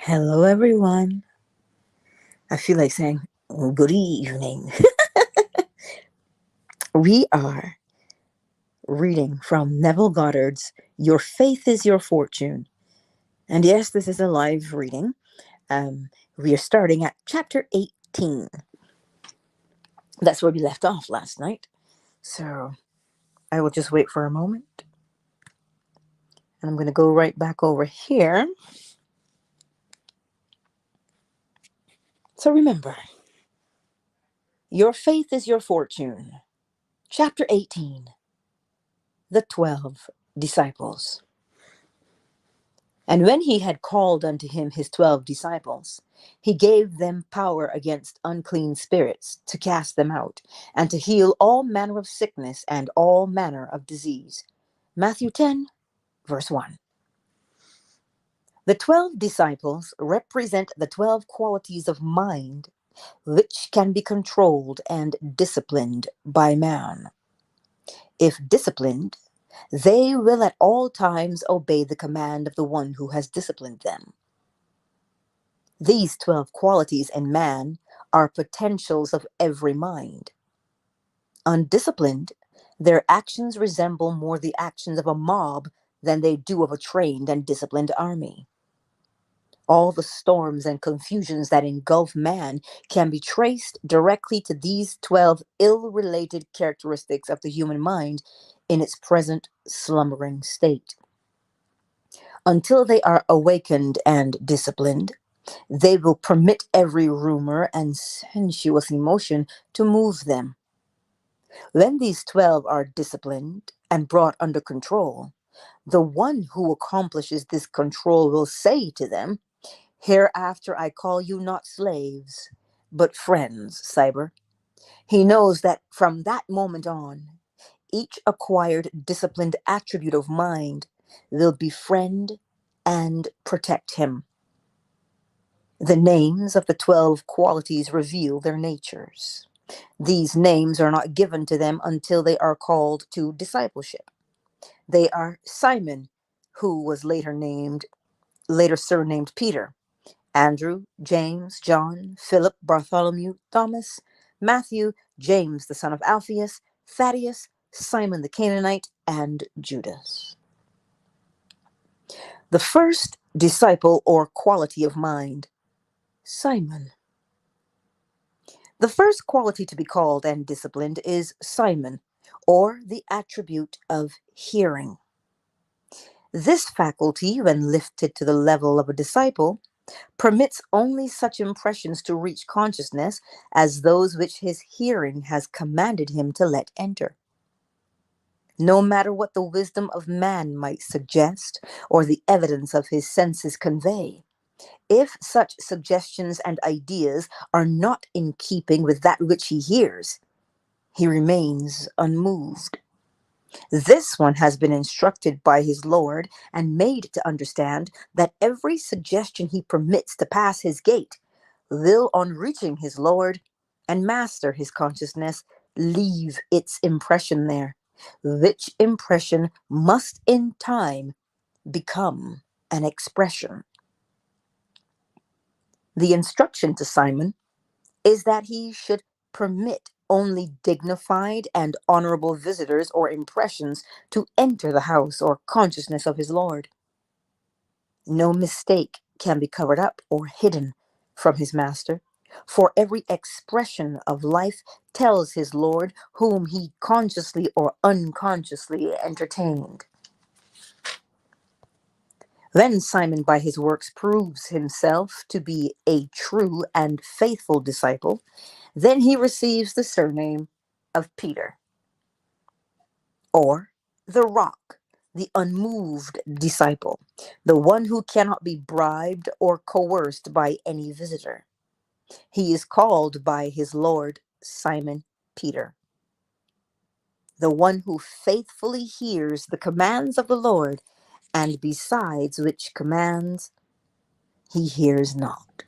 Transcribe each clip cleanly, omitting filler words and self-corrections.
Hello, everyone. I feel like saying good evening. We are reading from Neville Goddard's Your Faith is Your Fortune. And yes, this is a live reading. We are starting at chapter 18. That's where we left off last night. So I will just wait for a moment. And I'm going to go right back over here. So remember, your faith is your fortune. Chapter 18. The 12 Disciples. And when he had called unto him his 12 disciples, he gave them power against unclean spirits to cast them out, and to heal all manner of sickness and all manner of disease. Matthew 10, verse 1. The 12 disciples represent the 12 qualities of mind which can be controlled and disciplined by man. If disciplined, they will at all times obey the command of the one who has disciplined them. These 12 qualities in man are potentials of every mind. Undisciplined, their actions resemble more the actions of a mob than they do of a trained and disciplined army. All the storms and confusions that engulf man can be traced directly to these 12 ill-related characteristics of the human mind in its present slumbering state. Until they are awakened and disciplined, they will permit every rumor and sensuous emotion to move them. When these 12 are disciplined and brought under control, the one who accomplishes this control will say to them, "Hereafter I call you not slaves, but friends, Cyber." He knows that from that moment on, each acquired disciplined attribute of mind will befriend and protect him. The names of the 12 qualities reveal their natures. These names are not given to them until they are called to discipleship. They are Simon, who was later surnamed Peter; Andrew, James, John, Philip, Bartholomew, Thomas, Matthew, James the son of Alphaeus, Thaddeus, Simon the Canaanite, and Judas. The first disciple or quality of mind, Simon. The first quality to be called and disciplined is Simon, or the attribute of hearing. This faculty, when lifted to the level of a disciple, permits only such impressions to reach consciousness as those which his hearing has commanded him to let enter. No matter what the wisdom of man might suggest or the evidence of his senses convey, if such suggestions and ideas are not in keeping with that which he hears, he remains unmoved. This one has been instructed by his Lord and made to understand that every suggestion he permits to pass his gate will, on reaching his Lord and master his consciousness, leave its impression there, which impression must in time become an expression. The instruction to Simon is that he should permit only dignified and honorable visitors or impressions to enter the house or consciousness of his Lord. No mistake can be covered up or hidden from his master, for every expression of life tells his Lord whom he consciously or unconsciously entertained. Then Simon by his works proves himself to be a true and faithful disciple. Then he receives the surname of Peter, or the rock, the unmoved disciple, the one who cannot be bribed or coerced by any visitor. He is called by his Lord Simon Peter, the one who faithfully hears the commands of the Lord, and besides which commands he hears not.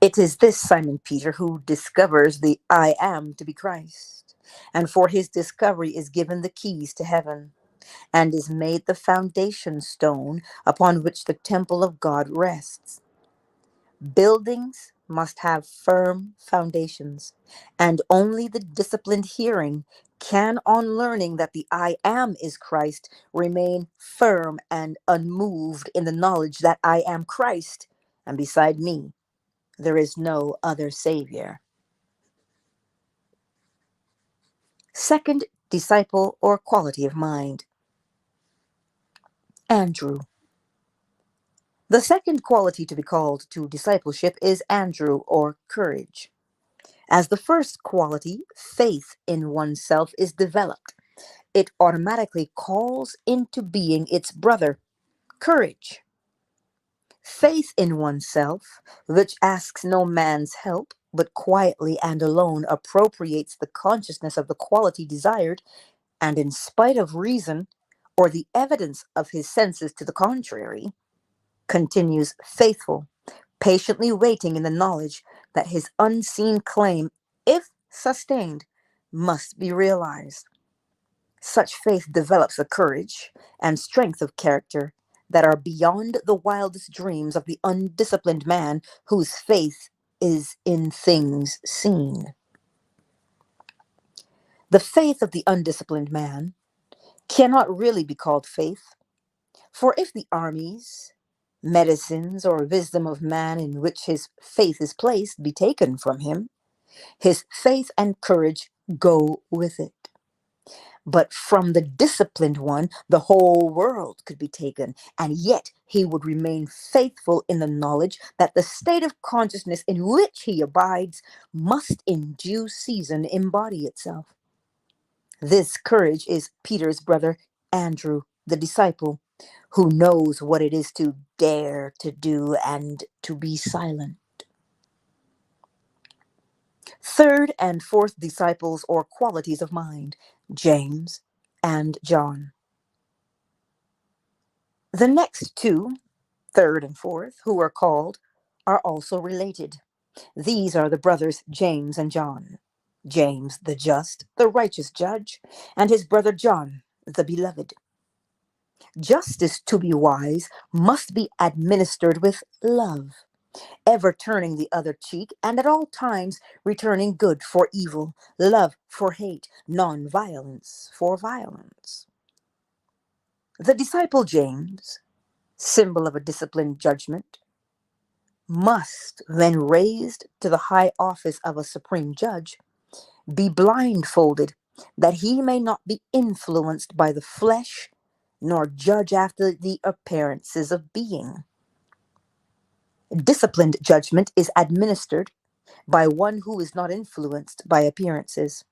It is this Simon Peter who discovers the I am to be Christ, and for his discovery is given the keys to heaven. and is made the foundation stone upon which the temple of God rests. Buildings must have firm foundations, and only the disciplined hearing can, on learning that the I am is Christ, remain firm and unmoved in the knowledge that I am Christ, and beside me there is no other Savior. Second disciple or quality of mind, Andrew. The second quality to be called to discipleship is Andrew or courage. As the first quality, faith in oneself, is developed, it automatically calls into being its brother, courage. Faith in oneself, which asks no man's help, but quietly and alone appropriates the consciousness of the quality desired, and in spite of reason or the evidence of his senses to the contrary, continues faithful, patiently waiting in the knowledge that his unseen claim, if sustained, must be realized. Such faith develops a courage and strength of character that are beyond the wildest dreams of the undisciplined man whose faith is in things seen. The faith of the undisciplined man cannot really be called faith, for if the armies, medicines, or wisdom of man in which his faith is placed be taken from him, his faith and courage go with it. But from the disciplined one, the whole world could be taken, and yet he would remain faithful in the knowledge that the state of consciousness in which he abides must in due season embody itself. This courage is Peter's brother Andrew, the disciple, who knows what it is to dare to do and to be silent. Third and fourth disciples or qualities of mind, James and John. The next two, third and fourth, who are called, are also related. These are the brothers James and John. James, the just, the righteous judge, and his brother John, the beloved. Justice, to be wise, must be administered with love, ever turning the other cheek, and at all times returning good for evil, love for hate, non-violence for violence. The disciple James, symbol of a disciplined judgment, must, when raised to the high office of a supreme judge, be blindfolded that he may not be influenced by the flesh nor judge after the appearances of being. Disciplined judgment is administered by one who is not influenced by appearances.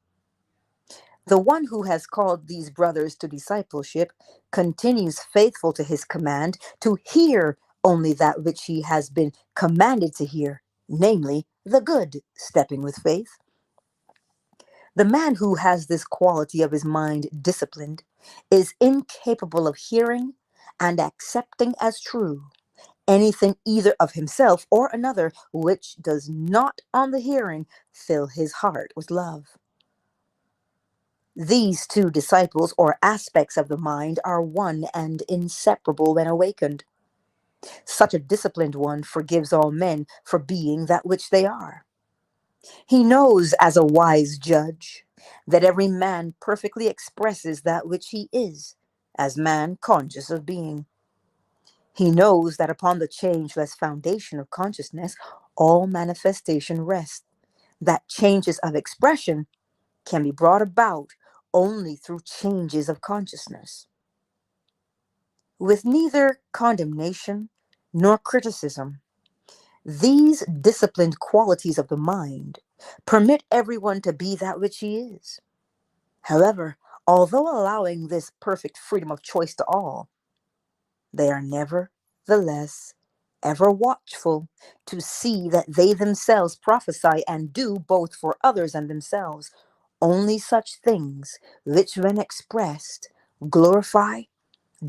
The one who has called these brothers to discipleship continues faithful to his command to hear only that which he has been commanded to hear, namely, the good, stepping with faith. The man who has this quality of his mind disciplined is incapable of hearing and accepting as true anything either of himself or another which does not on the hearing fill his heart with love. These two disciples or aspects of the mind are one and inseparable when awakened. Such a disciplined one forgives all men for being that which they are. He knows, as a wise judge, that every man perfectly expresses that which he is, as man conscious of being. He knows that upon the changeless foundation of consciousness, all manifestation rests, that changes of expression can be brought about only through changes of consciousness. With neither condemnation nor criticism, these disciplined qualities of the mind permit everyone to be that which he is. However, although allowing this perfect freedom of choice to all, they are nevertheless ever watchful to see that they themselves prophesy and do both for others and themselves only such things which, when expressed, glorify,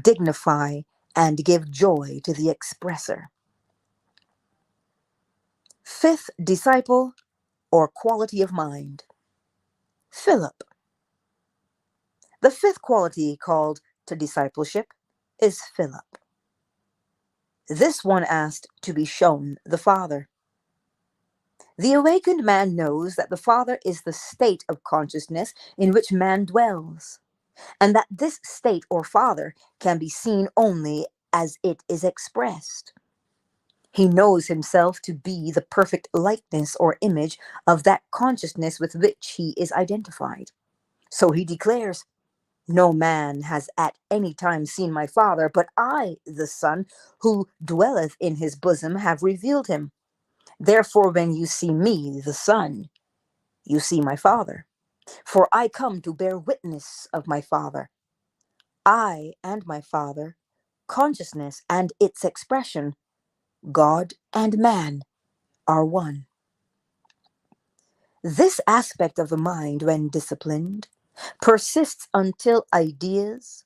dignify, and give joy to the expresser. Fifth disciple or quality of mind, Philip. The fifth quality, called to discipleship is Philip. This one asked to be shown the Father. The awakened man knows that the Father is the state of consciousness in which man dwells, and that this state or Father can be seen only as it is expressed. He knows himself to be the perfect likeness or image of that consciousness with which he is identified. So he declares, "No man has at any time seen my Father, but I, the Son, who dwelleth in his bosom, have revealed him. Therefore, when you see me, the Son, you see my Father. For I come to bear witness of my Father. I and my Father, consciousness and its expression, God and man, are one." This aspect of the mind, when disciplined, persists until ideas,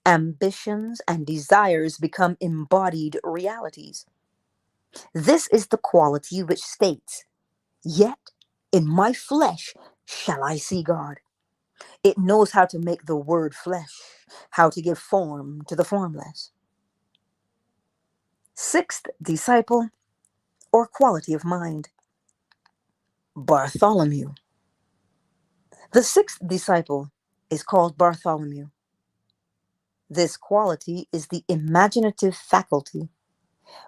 ambitions, and desires become embodied realities. This is the quality which states, "Yet in my flesh shall I see God." It knows how to make the word flesh, how to give form to the formless. Sixth disciple, or quality of mind, Bartholomew. The sixth disciple is called Bartholomew. This quality is the imaginative faculty,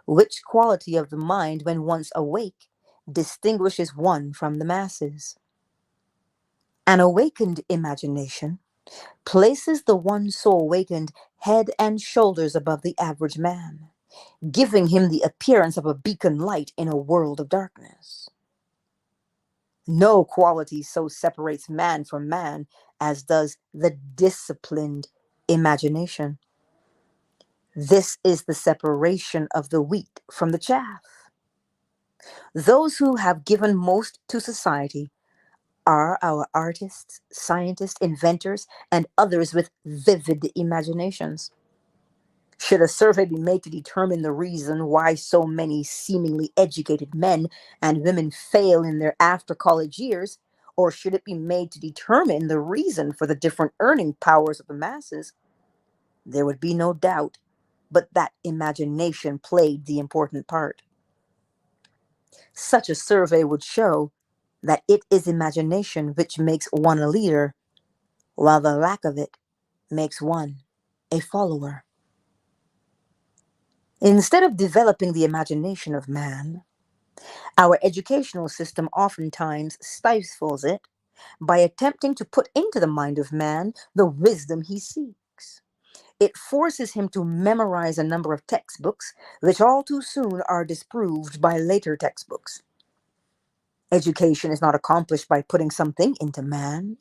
which quality of the mind, when once awake, distinguishes one from the masses. An awakened imagination places the one so awakened head and shoulders above the average man, giving him the appearance of a beacon light in a world of darkness. No quality so separates man from man as does the disciplined imagination. This is the separation of the wheat from the chaff. Those who have given most to society are our artists, scientists, inventors, and others with vivid imaginations. Should a survey be made to determine the reason why so many seemingly educated men and women fail in their after college years, or should it be made to determine the reason for the different earning powers of the masses, there would be no doubt but that imagination played the important part. Such a survey would show that it is imagination which makes one a leader, while the lack of it makes one a follower. Instead of developing the imagination of man, our educational system oftentimes stifles it by attempting to put into the mind of man the wisdom he seeks. It forces him to memorize a number of textbooks, which all too soon are disproved by later textbooks. Education is not accomplished by putting something into man.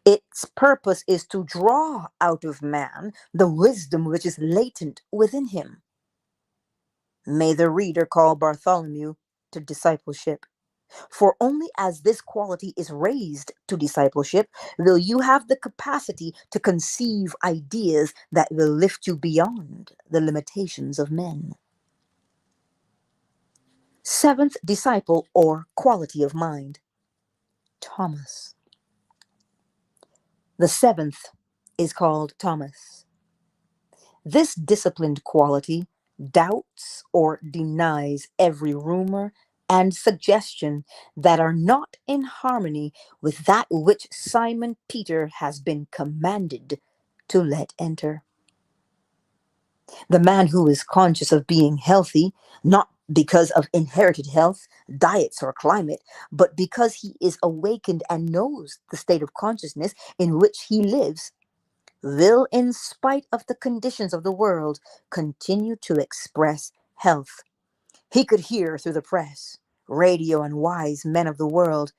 Its purpose is to draw out of man the wisdom which is latent within him. May the reader call Bartholomew to discipleship. For only as this quality is raised to discipleship will you have the capacity to conceive ideas that will lift you beyond the limitations of men. Seventh disciple, or quality of mind, Thomas. The seventh is called Thomas. This disciplined quality doubts or denies every rumor and suggestion that are not in harmony with that which Simon Peter has been commanded to let enter. The man who is conscious of being healthy, not because of inherited health, diets, or climate, but because he is awakened and knows the state of consciousness in which he lives, will, in spite of the conditions of the world, continue to express health. He could hear through the press, radio, and wise men of the world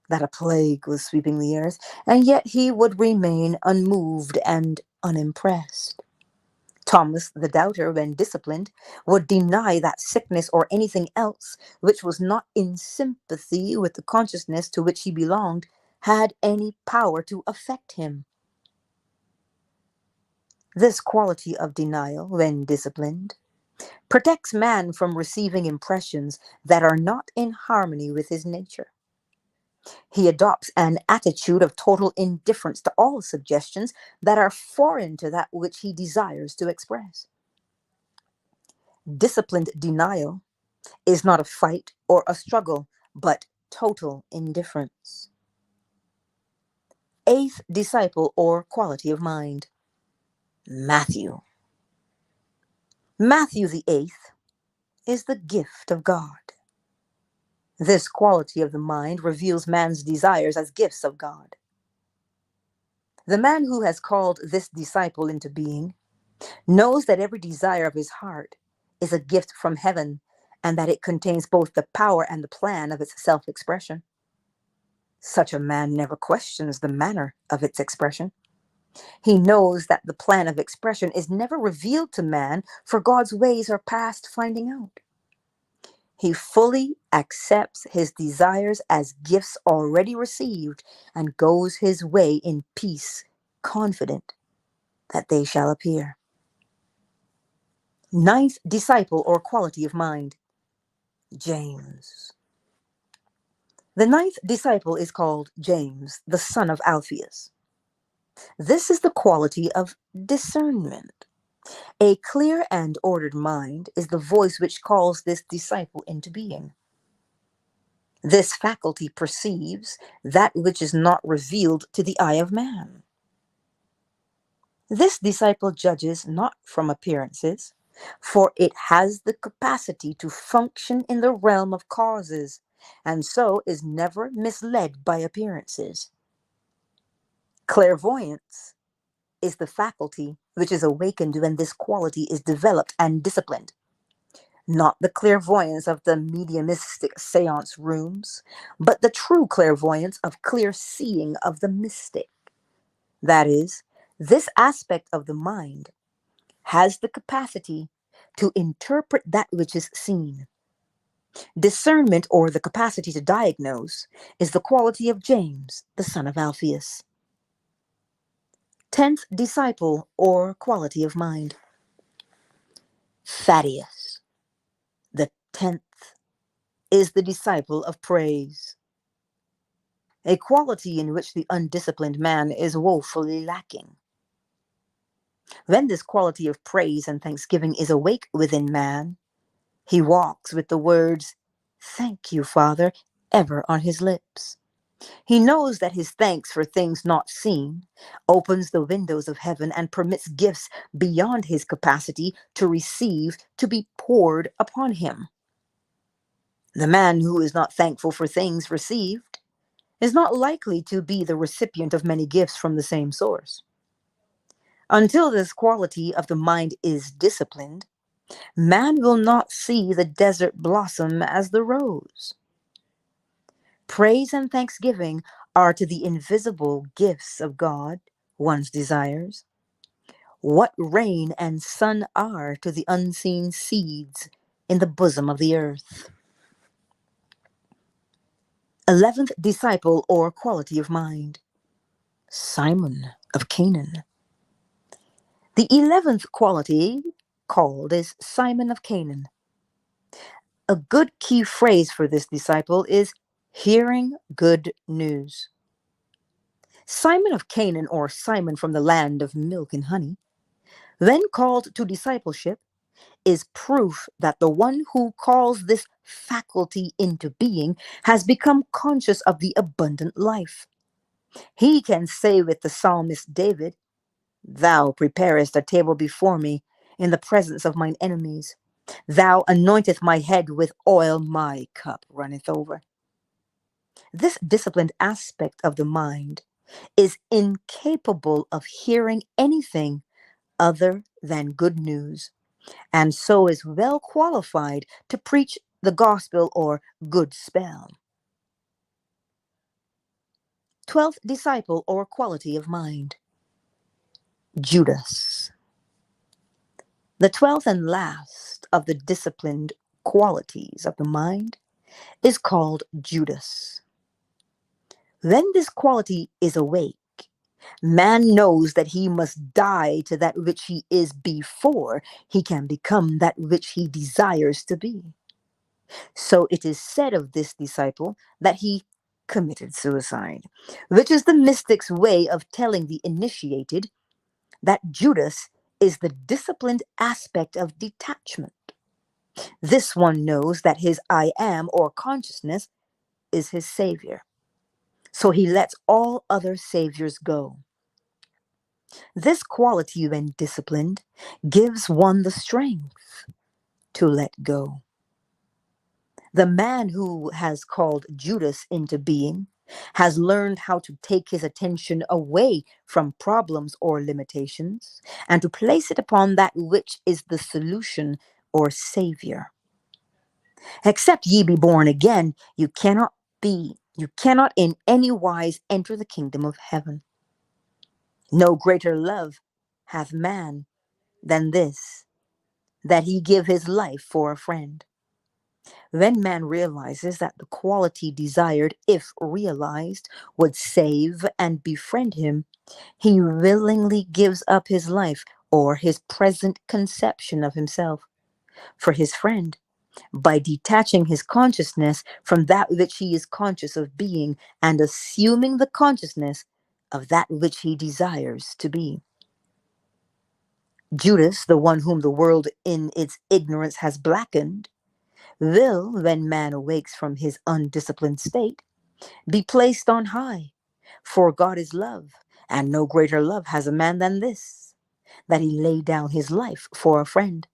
that a plague was sweeping the earth, and yet he would remain unmoved and unimpressed. Thomas the doubter, when disciplined, would deny that sickness or anything else which was not in sympathy with the consciousness to which he belonged had any power to affect him. This quality of denial, when disciplined, protects man from receiving impressions that are not in harmony with his nature. He adopts an attitude of total indifference to all suggestions that are foreign to that which he desires to express. Disciplined denial is not a fight or a struggle, but total indifference. Eighth disciple or quality of mind, Matthew. Matthew the eighth is the gift of God. This quality of the mind reveals man's desires as gifts of God. The man who has called this disciple into being knows that every desire of his heart is a gift from heaven and that it contains both the power and the plan of its self-expression. Such a man never questions the manner of its expression. He knows that the plan of expression is never revealed to man, for God's ways are past finding out. He fully accepts his desires as gifts already received and goes his way in peace, confident that they shall appear. Ninth disciple or quality of mind, James. The ninth disciple is called James, the son of Alphaeus. This is the quality of discernment. A clear and ordered mind is the voice which calls this disciple into being. This faculty perceives that which is not revealed to the eye of man. This disciple judges not from appearances, for it has the capacity to function in the realm of causes, and so is never misled by appearances. Clairvoyance is the faculty which is awakened when this quality is developed and disciplined. Not the clairvoyance of the mediumistic seance rooms, but the true clairvoyance of clear seeing of the mystic. That is, this aspect of the mind has the capacity to interpret that which is seen. Discernment, or the capacity to diagnose, is the quality of James, the son of Alphaeus. 10th disciple or quality of mind, Thaddeus. The 10th is the disciple of praise, a quality in which the undisciplined man is woefully lacking. When this quality of praise and thanksgiving is awake within man, he walks with the words, "Thank you, Father," ever on his lips. He knows that his thanks for things not seen opens the windows of heaven and permits gifts beyond his capacity to receive to be poured upon him. The man who is not thankful for things received is not likely to be the recipient of many gifts from the same source. Until this quality of the mind is disciplined, man will not see the desert blossom as the rose. Praise and thanksgiving are to the invisible gifts of God, one's desires, what rain and sun are to the unseen seeds in the bosom of the earth. 11th disciple or quality of mind, Simon of Canaan. The 11th quality called is Simon of Canaan. A good key phrase for this disciple is hearing good news. Simon of Canaan, or Simon from the land of milk and honey, when called to discipleship, is proof that the one who calls this faculty into being has become conscious of the abundant life. He can say with the psalmist David, "Thou preparest a table before me in the presence of mine enemies. Thou anointest my head with oil, my cup runneth over." This disciplined aspect of the mind is incapable of hearing anything other than good news, and so is well qualified to preach the gospel or good spell. 12th disciple or quality of mind, Judas. The 12th and last of the disciplined qualities of the mind is called Judas. When this quality is awake, man knows that he must die to that which he is before he can become that which he desires to be. So it is said of this disciple that he committed suicide, which is the mystic's way of telling the initiated that Judas is the disciplined aspect of detachment. This one knows that his I am or consciousness is his savior, so he lets all other saviors go. This quality, when disciplined, gives one the strength to let go. The man who has called Judas into being has learned how to take his attention away from problems or limitations and to place it upon that which is the solution or savior. Except ye be born again, you cannot in any wise enter the kingdom of heaven. No greater love hath man than this, that he give his life for a friend. When man realizes that the quality desired, if realized, would save and befriend him, he willingly gives up his life or his present conception of himself for his friend by detaching his consciousness from that which he is conscious of being and assuming the consciousness of that which he desires to be. Judas, the one whom the world in its ignorance has blackened, will, when man awakes from his undisciplined state, be placed on high. For God is love, and no greater love has a man than this, that he lay down his life for a friend.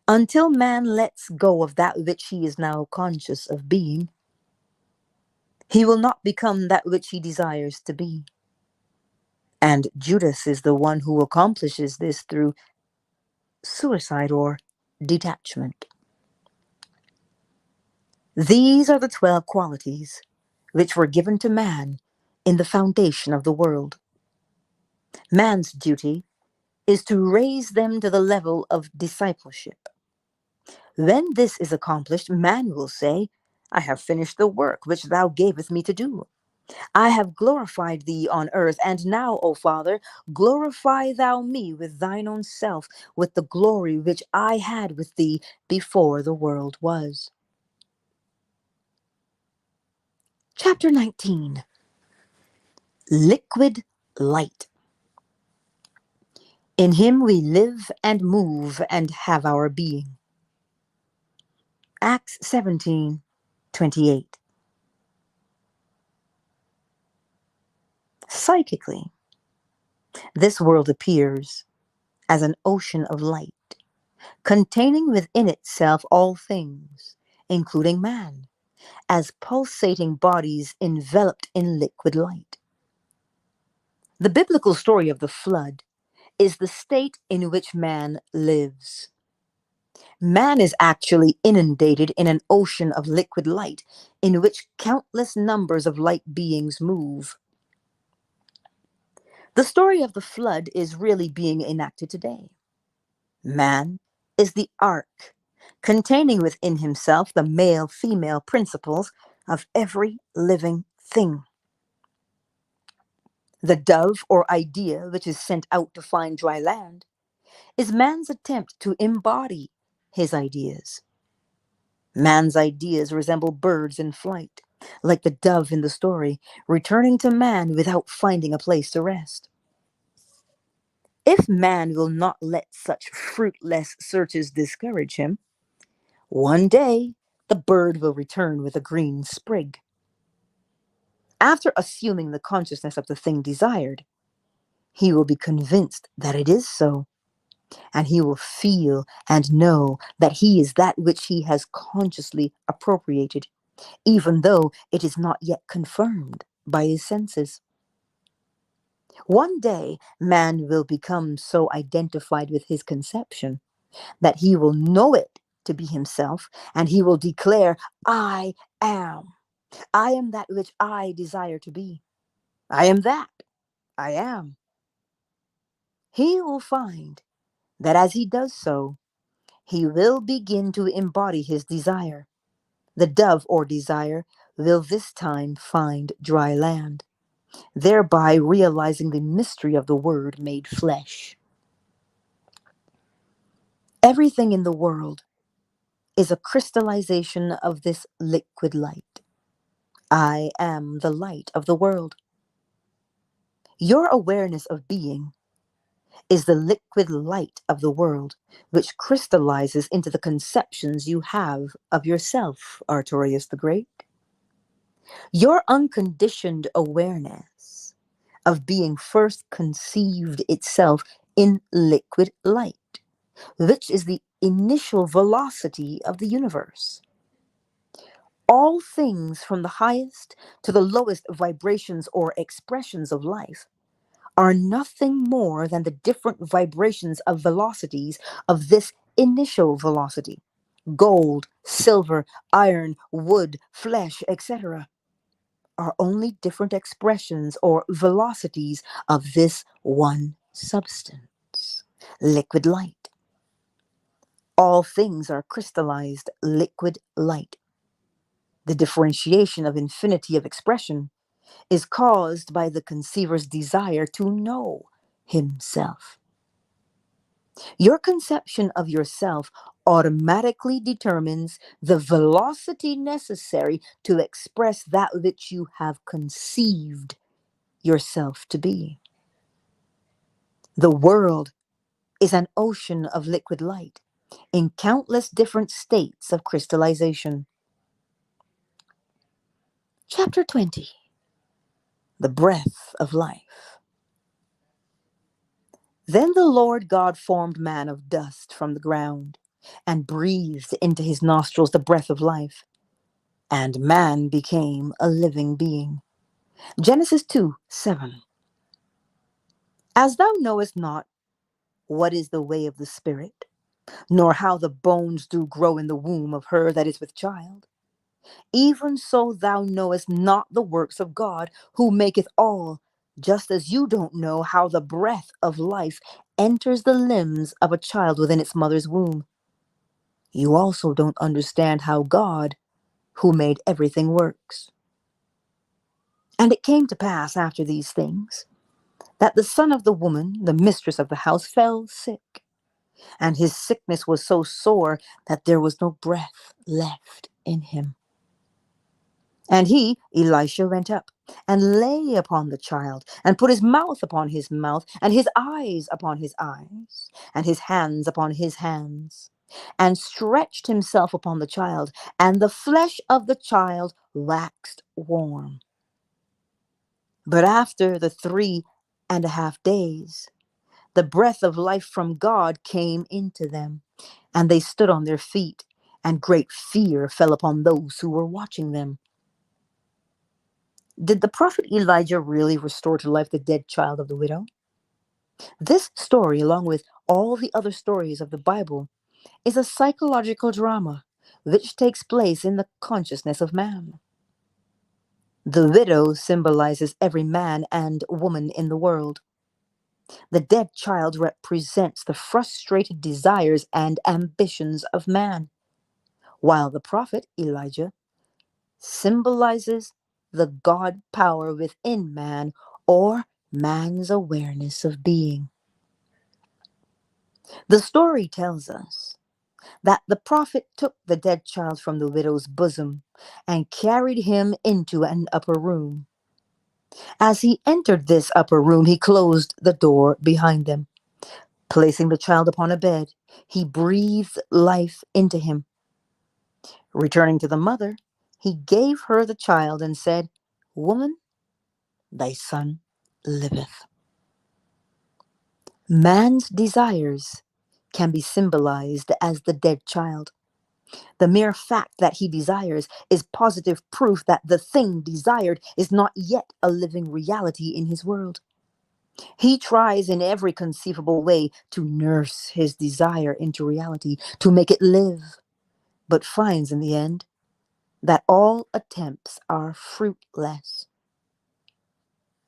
Until man lets go of that which he is now conscious of being, he will not become that which he desires to be. And Judas is the one who accomplishes this through suicide or detachment. These are the 12 qualities which were given to man in the foundation of the world. Man's duty is to raise them to the level of discipleship. When this is accomplished, man will say, I have finished the work which thou gavest me to do. I have glorified thee on earth, and now, O Father, glorify thou me with thine own self, with the glory which I had with thee before the world was. Chapter 19. Liquid Light. In him we live and move and have our being. Acts 17:28. Psychically, this world appears as an ocean of light, containing within itself all things, including man, as pulsating bodies enveloped in liquid light. The biblical story of the flood is the state in which man lives. Man is actually inundated in an ocean of liquid light in which countless numbers of light beings move. The story of the flood is really being enacted today. Man is the ark, containing within himself the male-female principles of every living thing. The dove or idea which is sent out to find dry land is man's attempt to embody his ideas. Man's ideas resemble birds in flight, like the dove in the story, returning to man without finding a place to rest. If man will not let such fruitless searches discourage him, one day the bird will return with a green sprig. After assuming the consciousness of the thing desired, he will be convinced that it is so, and he will feel and know that he is that which he has consciously appropriated, even though it is not yet confirmed by his senses. One day, man will become so identified with his conception that he will know it to be himself, and he will declare, I am. I am that which I desire to be. I am that. I am. He will find that as he does so, he will begin to embody his desire. The dove or desire will this time find dry land, thereby realizing the mystery of the Word made flesh. Everything in the world is a crystallization of this liquid light. I am the light of the world. Your awareness of being is the liquid light of the world, which crystallizes into the conceptions you have of yourself, Artorius the Great. Your unconditioned awareness of being first conceived itself in liquid light, which is the initial velocity of the universe. All things from the highest to the lowest vibrations or expressions of life are nothing more than the different vibrations of velocities of this initial velocity. Gold, silver, iron, wood, flesh, etc., are only different expressions or velocities of this one substance, liquid light. All things are crystallized liquid light. The differentiation of infinity of expression is caused by the conceiver's desire to know himself. Your conception of yourself automatically determines the velocity necessary to express that which you have conceived yourself to be. The world is an ocean of liquid light in countless different states of crystallization. Chapter 20. The breath of life. Then the Lord God formed man of dust from the ground and breathed into his nostrils the breath of life, and man became a living being. Genesis 2:7. As thou knowest not what is the way of the Spirit, nor how the bones do grow in the womb of her that is with child, even so thou knowest not the works of God, who maketh all, just as you don't know how the breath of life enters the limbs of a child within its mother's womb. You also don't understand how God, who made everything, works. And it came to pass after these things, that the son of the woman, the mistress of the house, fell sick, and his sickness was so sore that there was no breath left in him. And he, Elisha, went up and lay upon the child, and put his mouth upon his mouth, and his eyes upon his eyes, and his hands upon his hands, and stretched himself upon the child, and the flesh of the child waxed warm. But after the 3.5 days, the breath of life from God came into them, and they stood on their feet, and great fear fell upon those who were watching them. Did the prophet Elijah really restore to life the dead child of the widow? This story, along with all the other stories of the Bible, is a psychological drama which takes place in the consciousness of man. The widow symbolizes every man and woman in the world. The dead child represents the frustrated desires and ambitions of man, while the prophet Elijah symbolizes the God power within man, or man's awareness of being. The story tells us that the prophet took the dead child from the widow's bosom and carried him into an upper room. As he entered this upper room, he closed the door behind them. Placing the child upon a bed, he breathed life into him. Returning to the mother, he gave her the child and said, "Woman, thy son liveth." Man's desires can be symbolized as the dead child. The mere fact that he desires is positive proof that the thing desired is not yet a living reality in his world. He tries in every conceivable way to nurse his desire into reality, to make it live, but finds in the end that all attempts are fruitless.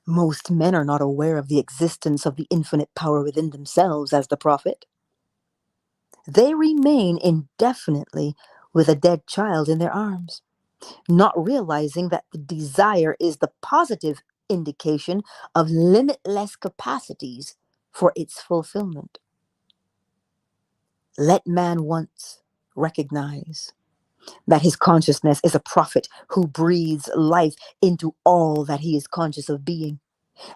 Most men are not aware of the existence of the infinite power within themselves as the prophet. They remain indefinitely with a dead child in their arms, not realizing that the desire is the positive indication of limitless capacities for its fulfillment. Let man once recognize that his consciousness is a prophet who breathes life into all that he is conscious of being,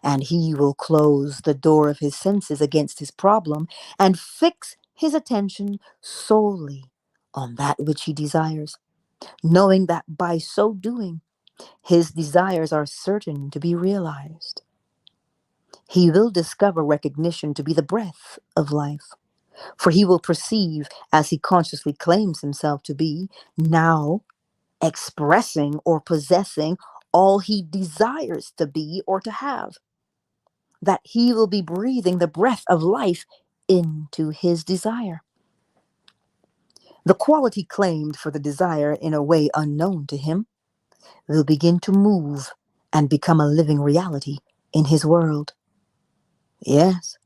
and he will close the door of his senses against his problem and fix his attention solely on that which he desires, knowing that by so doing, his desires are certain to be realized. He will discover recognition to be the breath of life, for he will perceive, as he consciously claims himself to be, now expressing or possessing all he desires to be or to have, that he will be breathing the breath of life into his desire. The quality claimed for the desire in a way unknown to him will begin to move and become a living reality in his world. Yes,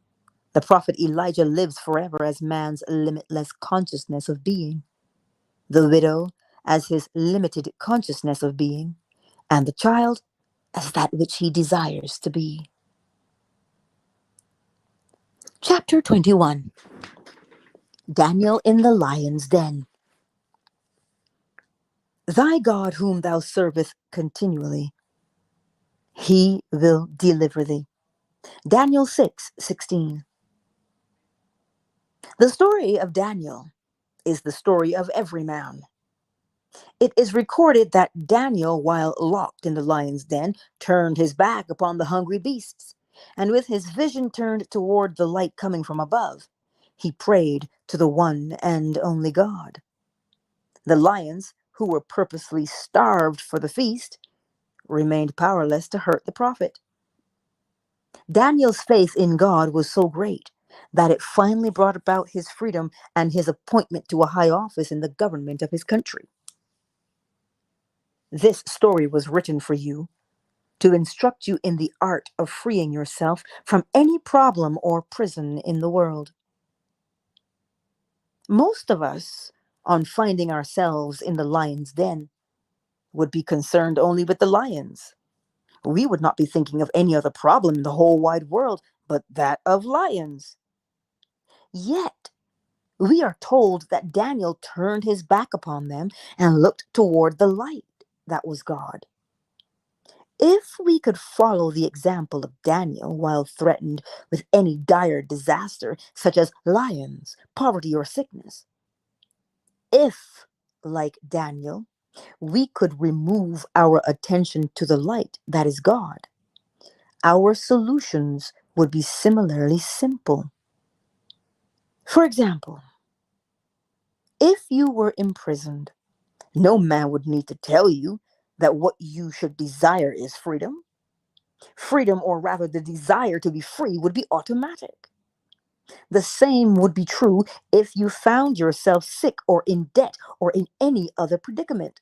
the prophet Elijah lives forever as man's limitless consciousness of being, the widow as his limited consciousness of being, and the child as that which he desires to be. Chapter 21. Daniel in the lion's den. Thy God whom thou servest continually, he will deliver thee. Daniel 6:16. The story of Daniel is the story of every man. It is recorded that Daniel, while locked in the lion's den, turned his back upon the hungry beasts, and with his vision turned toward the light coming from above, he prayed to the one and only God. The lions, who were purposely starved for the feast, remained powerless to hurt the prophet. Daniel's faith in God was so great that it finally brought about his freedom and his appointment to a high office in the government of his country. This story was written for you to instruct you in the art of freeing yourself from any problem or prison in the world. Most of us, on finding ourselves in the lion's den, would be concerned only with the lions. We would not be thinking of any other problem in the whole wide world but that of lions. Yet, we are told that Daniel turned his back upon them and looked toward the light that was God. If we could follow the example of Daniel while threatened with any dire disaster, such as lions, poverty, or sickness, if, like Daniel, we could remove our attention to the light that is God, our solutions would be similarly simple. For example, if you were imprisoned, no man would need to tell you that what you should desire is freedom. Freedom, or rather the desire to be free, would be automatic. The same would be true if you found yourself sick or in debt or in any other predicament.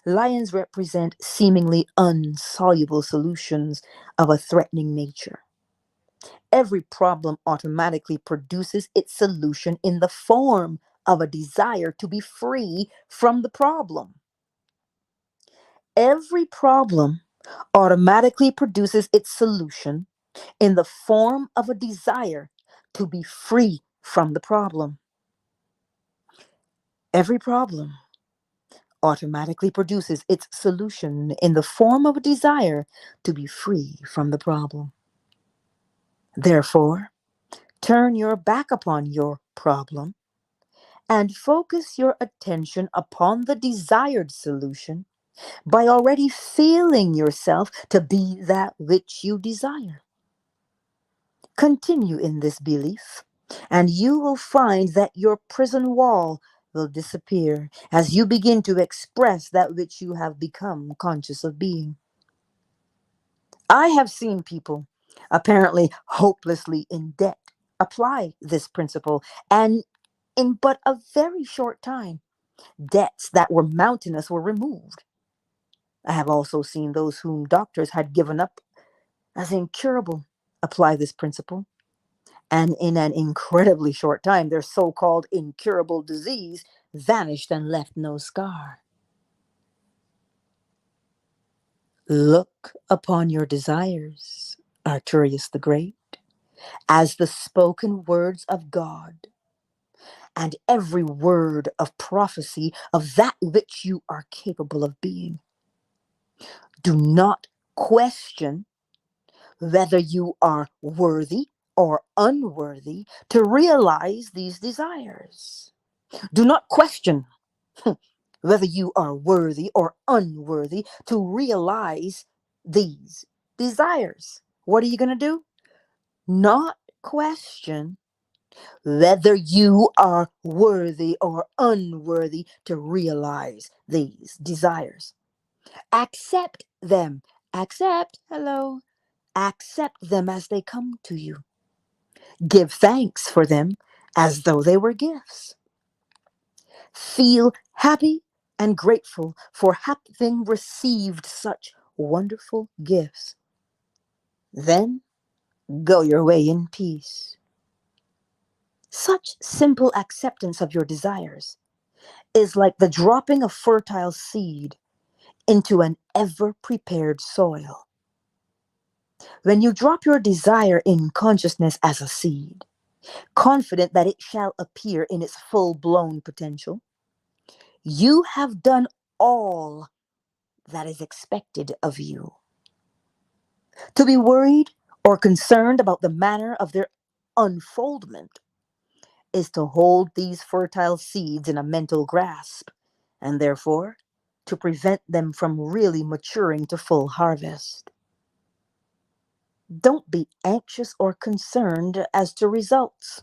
Lions represent seemingly unsoluble solutions of a threatening nature. Every problem automatically produces its solution in the form of a desire to be free from the problem. Every problem automatically produces its solution in the form of a desire to be free from the problem. Every problem automatically produces its solution in the form of a desire to be free from the problem. Therefore, turn your back upon your problem and focus your attention upon the desired solution by already feeling yourself to be that which you desire. Continue in this belief, and you will find that your prison wall will disappear as you begin to express that which you have become conscious of being. I have seen people, apparently hopelessly in debt, apply this principle, and in but a very short time, debts that were mountainous were removed. I have also seen those whom doctors had given up as incurable apply this principle, and in an incredibly short time, their so called incurable disease vanished and left no scar. Look upon your desires, Arturius the Great, as the spoken words of God, and every word of prophecy of that which you are capable of being. Do not question whether you are worthy or unworthy to realize these desires. Do not question whether you are worthy or unworthy to realize these desires. What are you going to do? Not question whether you are worthy or unworthy to realize these desires. Accept them. Accept them as they come to you. Give thanks for them as though they were gifts. Feel happy and grateful for having received such wonderful gifts. Then go your way in peace. Such simple acceptance of your desires is like the dropping of fertile seed into an ever-prepared soil. When you drop your desire in consciousness as a seed, confident that it shall appear in its full-blown potential, you have done all that is expected of you. To be worried or concerned about the manner of their unfoldment is to hold these fertile seeds in a mental grasp, and therefore to prevent them from really maturing to full harvest. Don't be anxious or concerned as to results.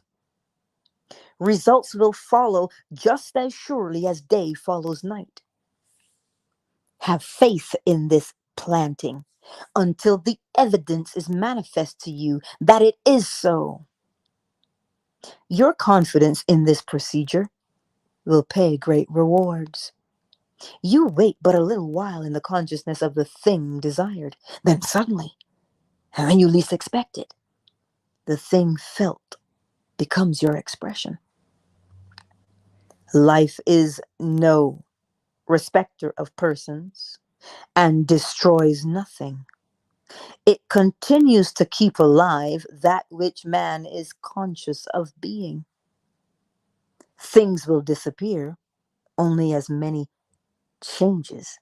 Results will follow just as surely as day follows night. Have faith in this planting until the evidence is manifest to you that it is so. Your confidence in this procedure will pay great rewards. You wait but a little while in the consciousness of the thing desired, then suddenly, and when you least expect it, the thing felt becomes your expression. Life is no respecter of persons and destroys nothing. It continues to keep alive that which man is conscious of being. Things will disappear only as many changes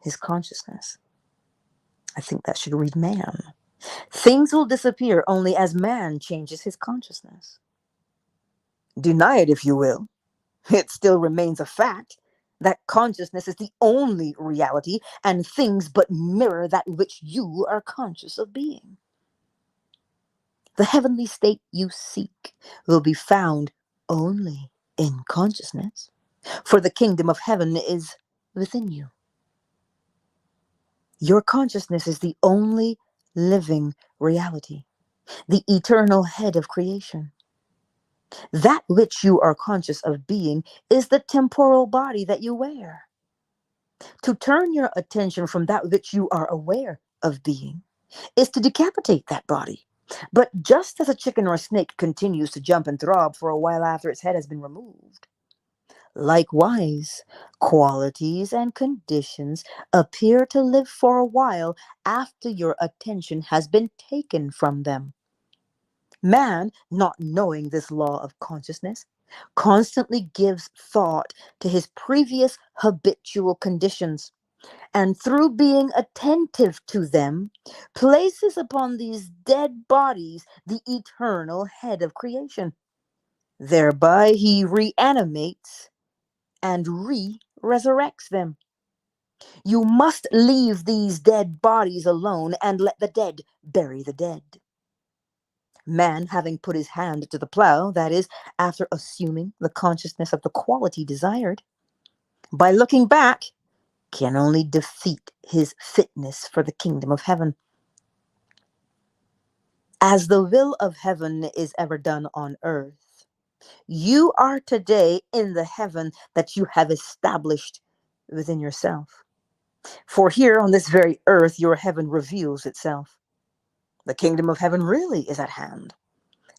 his consciousness. I think that should read man. Things will disappear only as man changes his consciousness. Deny it if you will. It still remains a fact that consciousness is the only reality and things but mirror that which you are conscious of being. The heavenly state you seek will be found only in consciousness, for the kingdom of heaven is within you. Your consciousness is the only living reality, the eternal head of creation. That which you are conscious of being is the temporal body that you wear. To turn your attention from that which you are aware of being is to decapitate that body. But just as a chicken or a snake continues to jump and throb for a while after its head has been removed, likewise, qualities and conditions appear to live for a while after your attention has been taken from them. Man, not knowing this law of consciousness, constantly gives thought to his previous habitual conditions, and through being attentive to them, places upon these dead bodies the eternal head of creation. Thereby he reanimates and resurrects them. You must leave these dead bodies alone and let the dead bury the dead. Man, having put his hand to the plow, that is, after assuming the consciousness of the quality desired, by looking back, can only defeat his fitness for the kingdom of heaven. As the will of heaven is ever done on earth, you are today in the heaven that you have established within yourself. For here on this very earth, your heaven reveals itself. The kingdom of heaven really is at hand.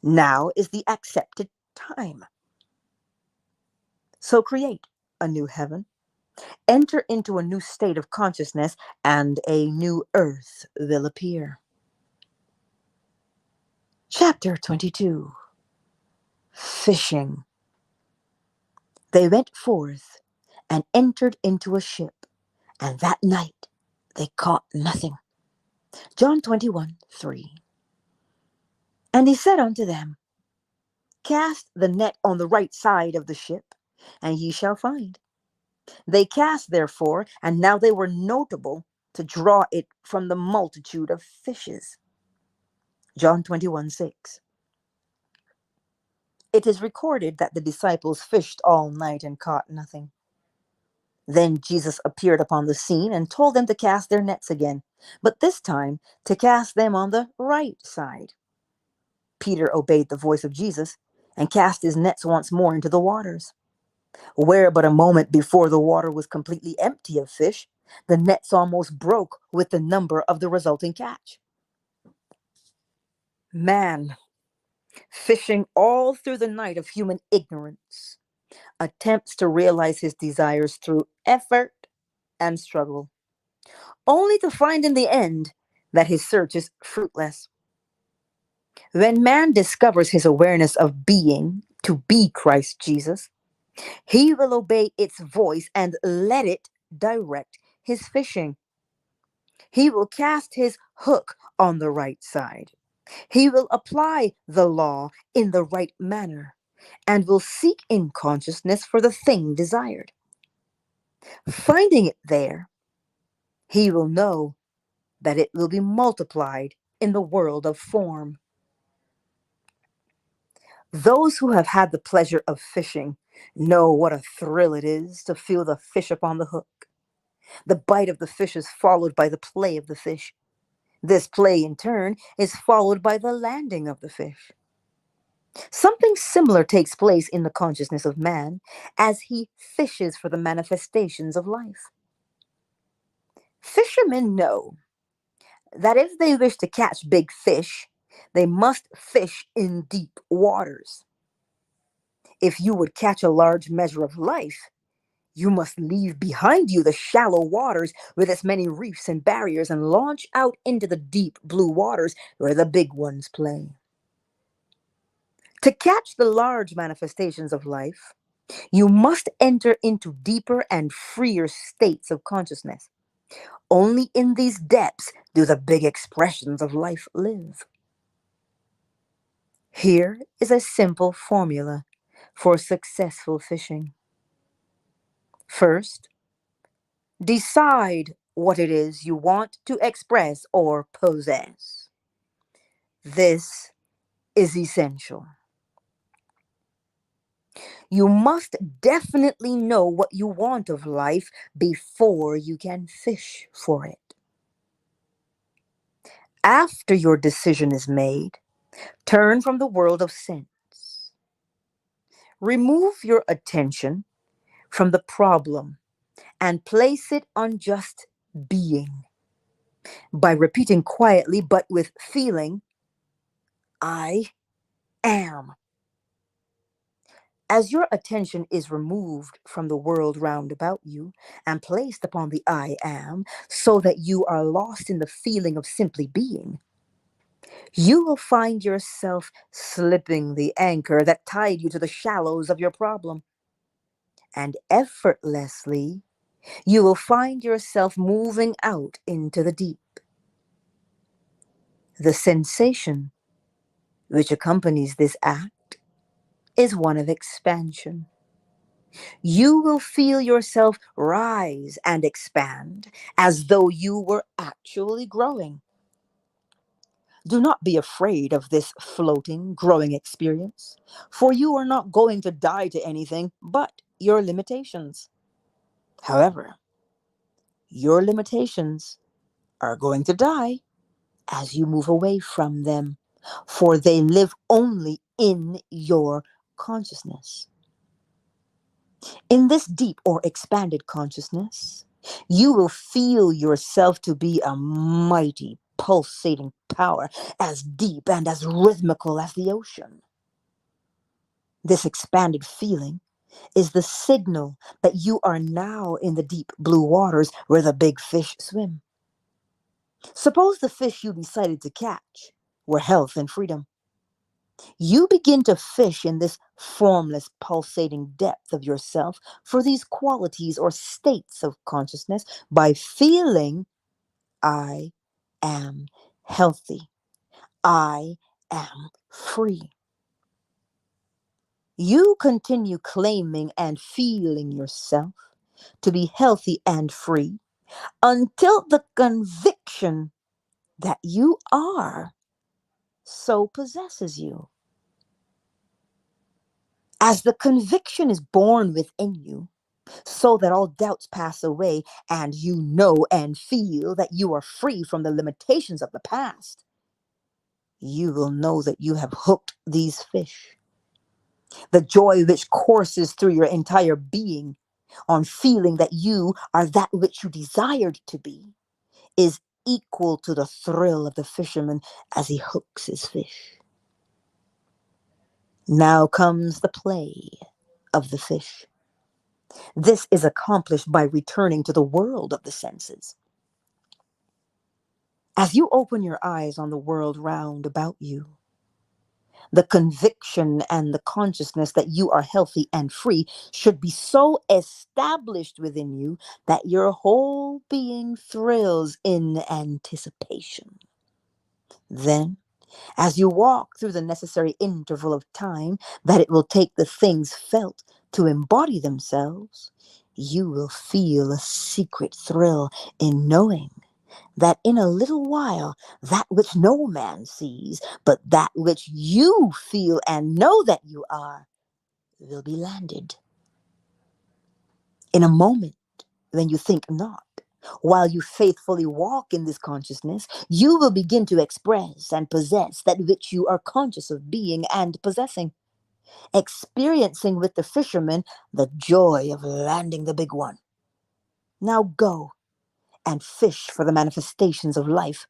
Now is the accepted time. So create a new heaven, enter into a new state of consciousness, and a new earth will appear. Chapter 22. Fishing. They went forth and entered into a ship, and that night they caught nothing. John 21:3. And he said unto them, Cast the net on the right side of the ship, and ye shall find. They cast therefore, and now they were notable to draw it from the multitude of fishes. John 21:6. It is recorded that the disciples fished all night and caught nothing. Then Jesus appeared upon the scene and told them to cast their nets again, but this time to cast them on the right side. Peter obeyed the voice of Jesus and cast his nets once more into the waters. Where but a moment before the water was completely empty of fish, the nets almost broke with the number of the resulting catch. Man, fishing all through the night of human ignorance, attempts to realize his desires through effort and struggle, only to find in the end that his search is fruitless. When man discovers his awareness of being to be Christ Jesus, he will obey its voice and let it direct his fishing. He will cast his hook on the right side. He will apply the law in the right manner and will seek in consciousness for the thing desired. Finding it there, he will know that it will be multiplied in the world of form. Those who have had the pleasure of fishing know what a thrill it is to feel the fish upon the hook. The bite of the fish is followed by the play of the fish. This play, in turn, is followed by the landing of the fish. Something similar takes place in the consciousness of man as he fishes for the manifestations of life. Fishermen know that if they wish to catch big fish, they must fish in deep waters. If you would catch a large measure of life, you must leave behind you the shallow waters with its many reefs and barriers and launch out into the deep blue waters where the big ones play. To catch the large manifestations of life, you must enter into deeper and freer states of consciousness. Only in these depths do the big expressions of life live. Here is a simple formula for successful fishing. First, decide what it is you want to express or possess. This is essential. You must definitely know what you want of life before you can fish for it. After your decision is made, turn from the world of sense. Remove your attention from the problem and place it on just being. By repeating quietly but with feeling, I am. As your attention is removed from the world round about you and placed upon the I am, so that you are lost in the feeling of simply being, you will find yourself slipping the anchor that tied you to the shallows of your problem. And effortlessly, you will find yourself moving out into the deep. The sensation which accompanies this act is one of expansion. You will feel yourself rise and expand as though you were actually growing. Do not be afraid of this floating, growing experience, for you are not going to die to anything but your limitations. However, your limitations are going to die as you move away from them, for they live only in your consciousness. In this deep or expanded consciousness, you will feel yourself to be a mighty, pulsating power, as deep and as rhythmical as the ocean. This expanded feeling is the signal that you are now in the deep blue waters where the big fish swim. Suppose the fish you decided to catch were health and freedom. You begin to fish in this formless, pulsating depth of yourself for these qualities or states of consciousness by feeling, I am healthy. I am free. You continue claiming and feeling yourself to be healthy and free until the conviction that you are so possesses you. As the conviction is born within you, so that all doubts pass away and you know and feel that you are free from the limitations of the past, you will know that you have hooked these fish. The joy which courses through your entire being on feeling that you are that which you desired to be is equal to the thrill of the fisherman as he hooks his fish. Now comes the play of the fish. This is accomplished by returning to the world of the senses. As you open your eyes on the world round about you, the conviction and the consciousness that you are healthy and free should be so established within you that your whole being thrills in anticipation. Then, as you walk through the necessary interval of time that it will take the things felt to embody themselves, you will feel a secret thrill in knowing that in a little while, that which no man sees, but that which you feel and know that you are, will be landed. In a moment when you think not, while you faithfully walk in this consciousness, you will begin to express and possess that which you are conscious of being and possessing, experiencing with the fisherman the joy of landing the big one. Now go and fish for the manifestations of life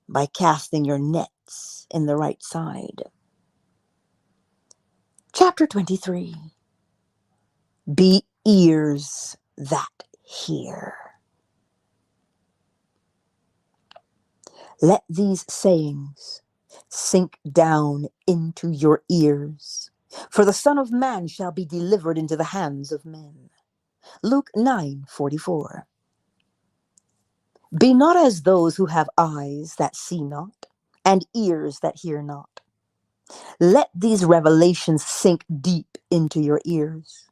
by casting your nets in the right side. Chapter 23. Be ears that hear. Let these sayings sink down into your ears, for the Son of Man shall be delivered into the hands of men. Luke 9:44. Be not as those who have eyes that see not, and ears that hear not. Let these revelations sink deep into your ears.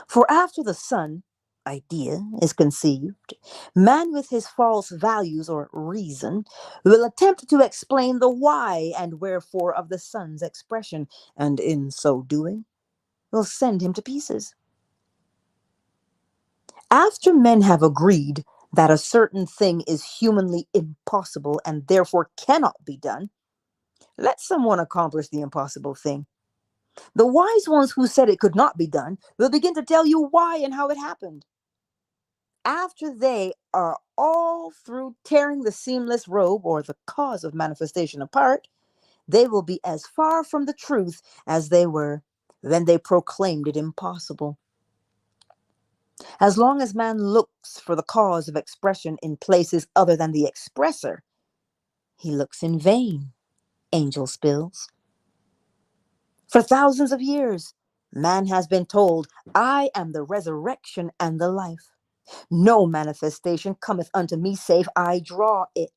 For after the Son, idea, is conceived, man with his false values or reason will attempt to explain the why and wherefore of the Son's expression, and in so doing, will send him to pieces. After men have agreed that a certain thing is humanly impossible and therefore cannot be done, let someone accomplish the impossible thing. The wise ones who said it could not be done will begin to tell you why and how it happened. After they are all through tearing the seamless robe or the cause of manifestation apart, they will be as far from the truth as they were when they proclaimed it impossible. As long as man looks for the cause of expression in places other than the expressor, he looks in vain, Angel spills. For thousands of years, man has been told, I am the resurrection and the life. No manifestation cometh unto me save I draw it.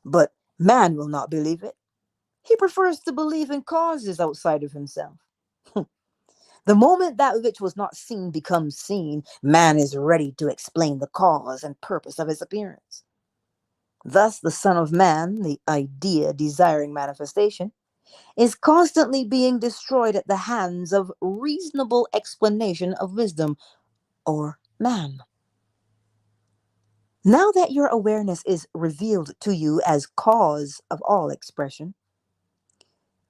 But man will not believe it. He prefers to believe in causes outside of himself. The moment that which was not seen becomes seen, man is ready to explain the cause and purpose of his appearance. Thus, the Son of Man, the idea desiring manifestation, is constantly being destroyed at the hands of reasonable explanation of wisdom, or man. Now that your awareness is revealed to you as cause of all expression,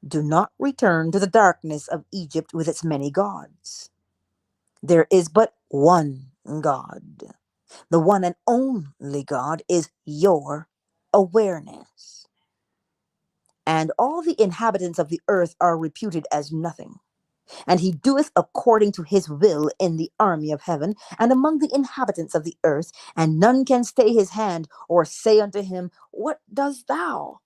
do not return to the darkness of Egypt with its many gods. There is but one God. The one and only God is your awareness. And all the inhabitants of the earth are reputed as nothing. And he doeth according to his will in the army of heaven and among the inhabitants of the earth, and none can stay his hand or say unto him, What dost thou?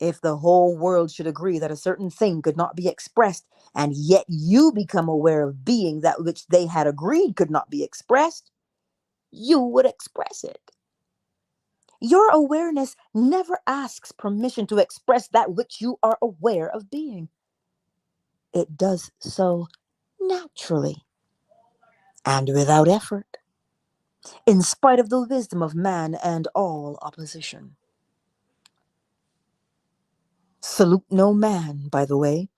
If the whole world should agree that a certain thing could not be expressed, and yet you become aware of being that which they had agreed could not be expressed, you would express it. Your awareness never asks permission to express that which you are aware of being. It does so naturally and without effort, in spite of the wisdom of man and all opposition. Salute no man, by the way.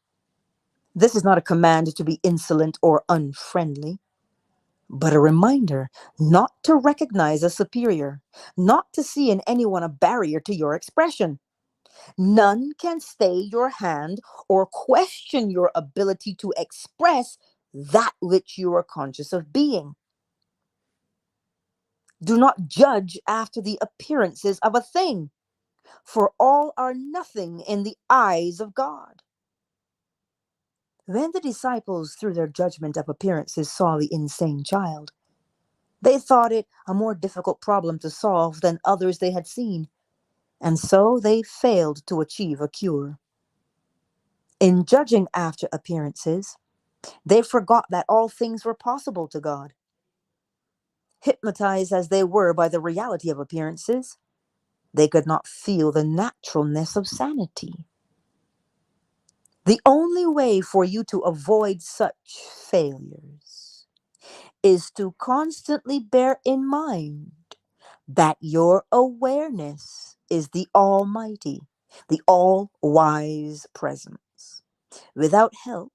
This is not a command to be insolent or unfriendly, but a reminder not to recognize a superior, not to see in anyone a barrier to your expression. None can stay your hand or question your ability to express that which you are conscious of being. Do not judge after the appearances of a thing, for all are nothing in the eyes of God. When the disciples, through their judgment of appearances, saw the insane child, they thought it a more difficult problem to solve than others they had seen, and so they failed to achieve a cure. In judging after appearances, they forgot that all things were possible to God. Hypnotized as they were by the reality of appearances, they could not feel the naturalness of sanity. The only way for you to avoid such failures is to constantly bear in mind that your awareness is the Almighty, the all-wise presence. Without help,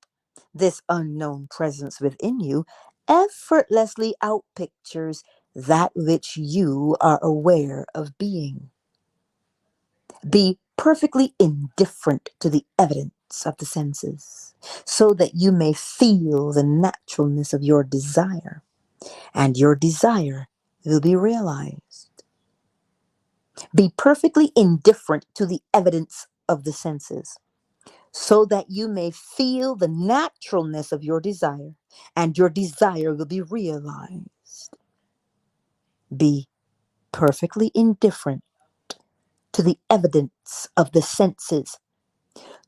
this unknown presence within you effortlessly outpictures that which you are aware of being. Be perfectly indifferent to the evidence of the senses, so that you may feel the naturalness of your desire, and your desire will be realized. Be perfectly indifferent to the evidence of the senses, so that you may feel the naturalness of your desire, and your desire will be realized. Be perfectly indifferent to the evidence of the senses,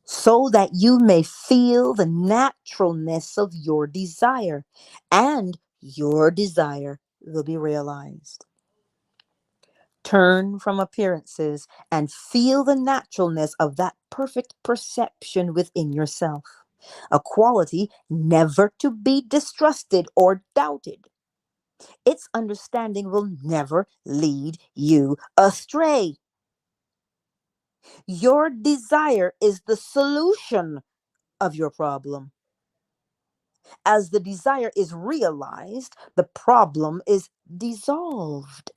so that you may feel the naturalness of your desire, and your desire will be realized. Turn from appearances and feel the naturalness of that perfect perception within yourself, a quality never to be distrusted or doubted. Its understanding will never lead you astray. Your desire is the solution of your problem. As the desire is realized, the problem is dissolved.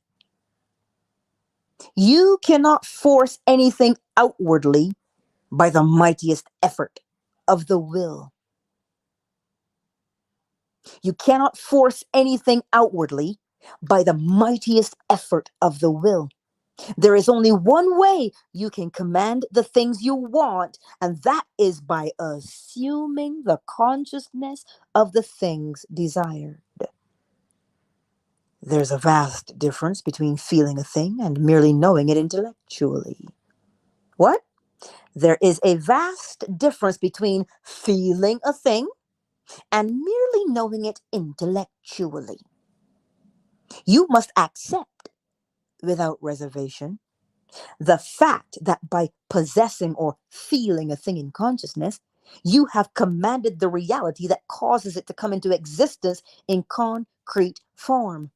You cannot force anything outwardly by the mightiest effort of the will. You cannot force anything outwardly by the mightiest effort of the will. There is only one way you can command the things you want, and that is by assuming the consciousness of the things desired. There's a vast difference between feeling a thing and merely knowing it intellectually. What? There is a vast difference between feeling a thing and merely knowing it intellectually. You must accept, without reservation, the fact that by possessing or feeling a thing in consciousness, you have commanded the reality that causes it to come into existence in concrete form.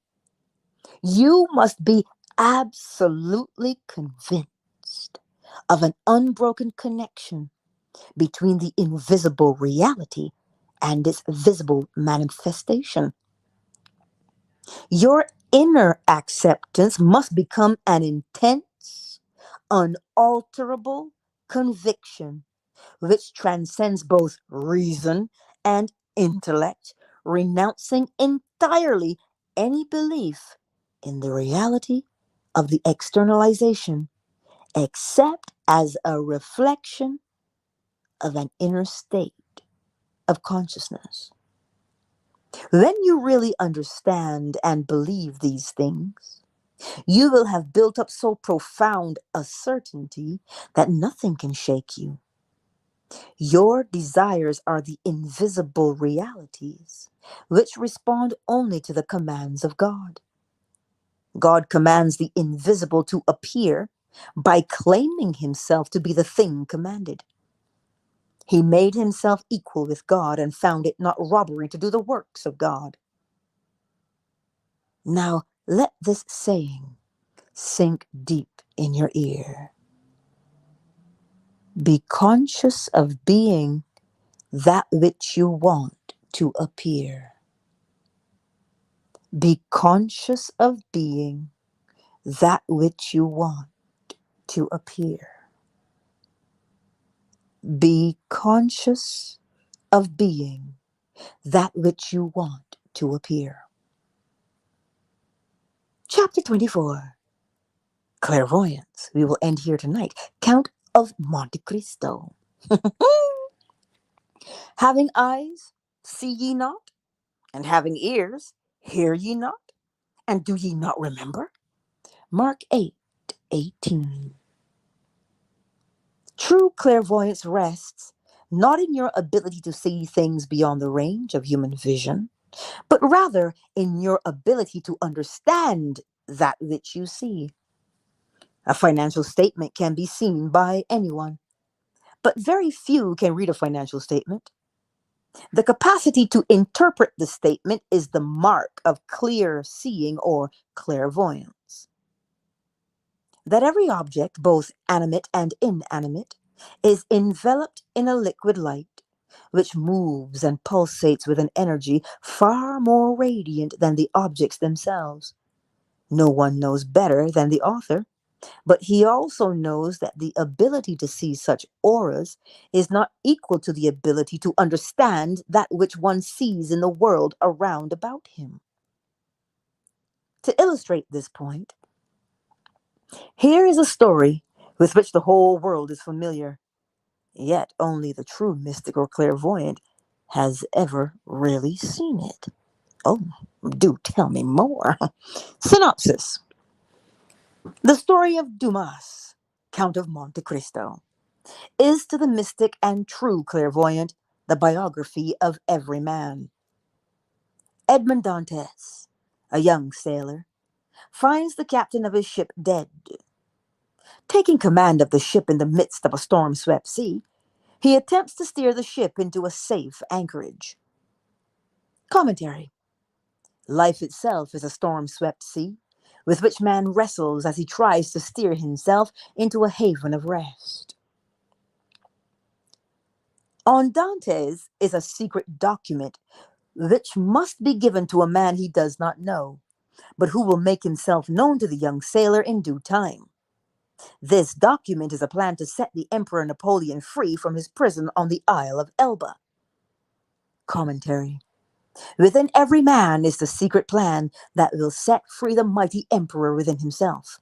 You must be absolutely convinced of an unbroken connection between the invisible reality and its visible manifestation. Your inner acceptance must become an intense, unalterable conviction which transcends both reason and intellect, renouncing entirely any belief in the reality of the externalization, except as a reflection of an inner state of consciousness. When you really understand and believe these things, You will have built up so profound a certainty that nothing can shake you. Your desires are the invisible realities, which respond only to the commands of God. God commands the invisible to appear by claiming himself to be the thing commanded. He made himself equal with God and found it not robbery to do the works of God. Now let this saying sink deep in your ear. Be conscious of being that which you want to appear. Be conscious of being that which you want to appear. Be conscious of being that which you want to appear. Chapter 24. Clairvoyance. We will end here tonight. Count of Monte Cristo. Having eyes, see ye not? And having ears, hear ye not? And do ye not remember? Mark 8:18. True clairvoyance rests not in your ability to see things beyond the range of human vision, but rather in your ability to understand that which you see. A financial statement can be seen by anyone, but very few can read a financial statement. The capacity to interpret the statement is the mark of clear seeing or clairvoyance. That every object, both animate and inanimate, is enveloped in a liquid light, which moves and pulsates with an energy far more radiant than the objects themselves. No one knows better than the author, but he also knows that the ability to see such auras is not equal to the ability to understand that which one sees in the world around about him. To illustrate this point, here is a story with which the whole world is familiar, yet only the true mystic or clairvoyant has ever really seen it. Oh, do tell me more. Synopsis. The story of Dumas, Count of Monte Cristo, is to the mystic and true clairvoyant the biography of every man. Edmond Dantes, a young sailor, finds the captain of his ship dead. Taking command of the ship in the midst of a storm-swept sea, he attempts to steer the ship into a safe anchorage. Commentary. Life itself is a storm-swept sea, with which man wrestles as he tries to steer himself into a haven of rest. On Dantes is a secret document which must be given to a man he does not know, but who will make himself known to the young sailor in due time. This document is a plan to set the Emperor Napoleon free from his prison on the Isle of Elba. Commentary. Within every man is the secret plan that will set free the mighty emperor within himself.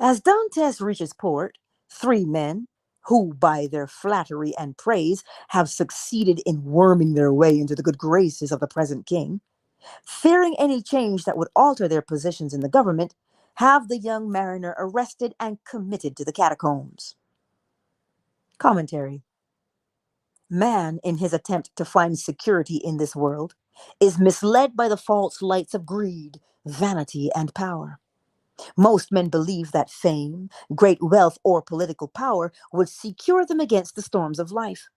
As Dantes reaches port, three men, who by their flattery and praise have succeeded in worming their way into the good graces of the present king, fearing any change that would alter their positions in the government, have the young mariner arrested and committed to the catacombs. Commentary. Man, in his attempt to find security in this world, is misled by the false lights of greed, vanity, and power. Most men believe that fame, great wealth, or political power would secure them against the storms of life.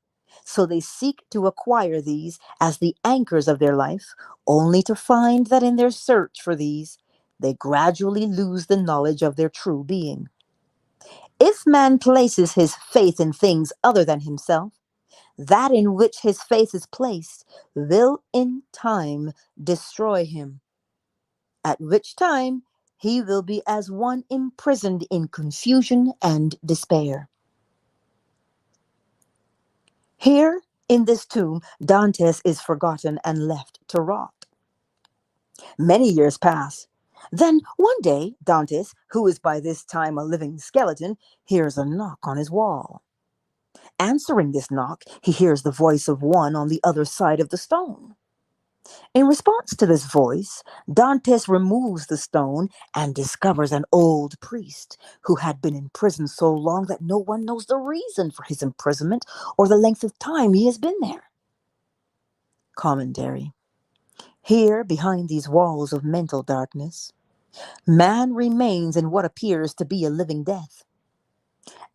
So they seek to acquire these as the anchors of their life, only to find that in their search for these, they gradually lose the knowledge of their true being. If man places his faith in things other than himself, that in which his faith is placed will in time destroy him, at which time he will be as one imprisoned in confusion and despair. Here, in this tomb, Dantes is forgotten and left to rot. Many years pass. Then, one day, Dantes, who is by this time a living skeleton, hears a knock on his wall. Answering this knock, he hears the voice of one on the other side of the stone. In response to this voice, Dantes removes the stone and discovers an old priest who had been in prison so long that no one knows the reason for his imprisonment or the length of time he has been there. Commentary. Here, behind these walls of mental darkness, man remains in what appears to be a living death.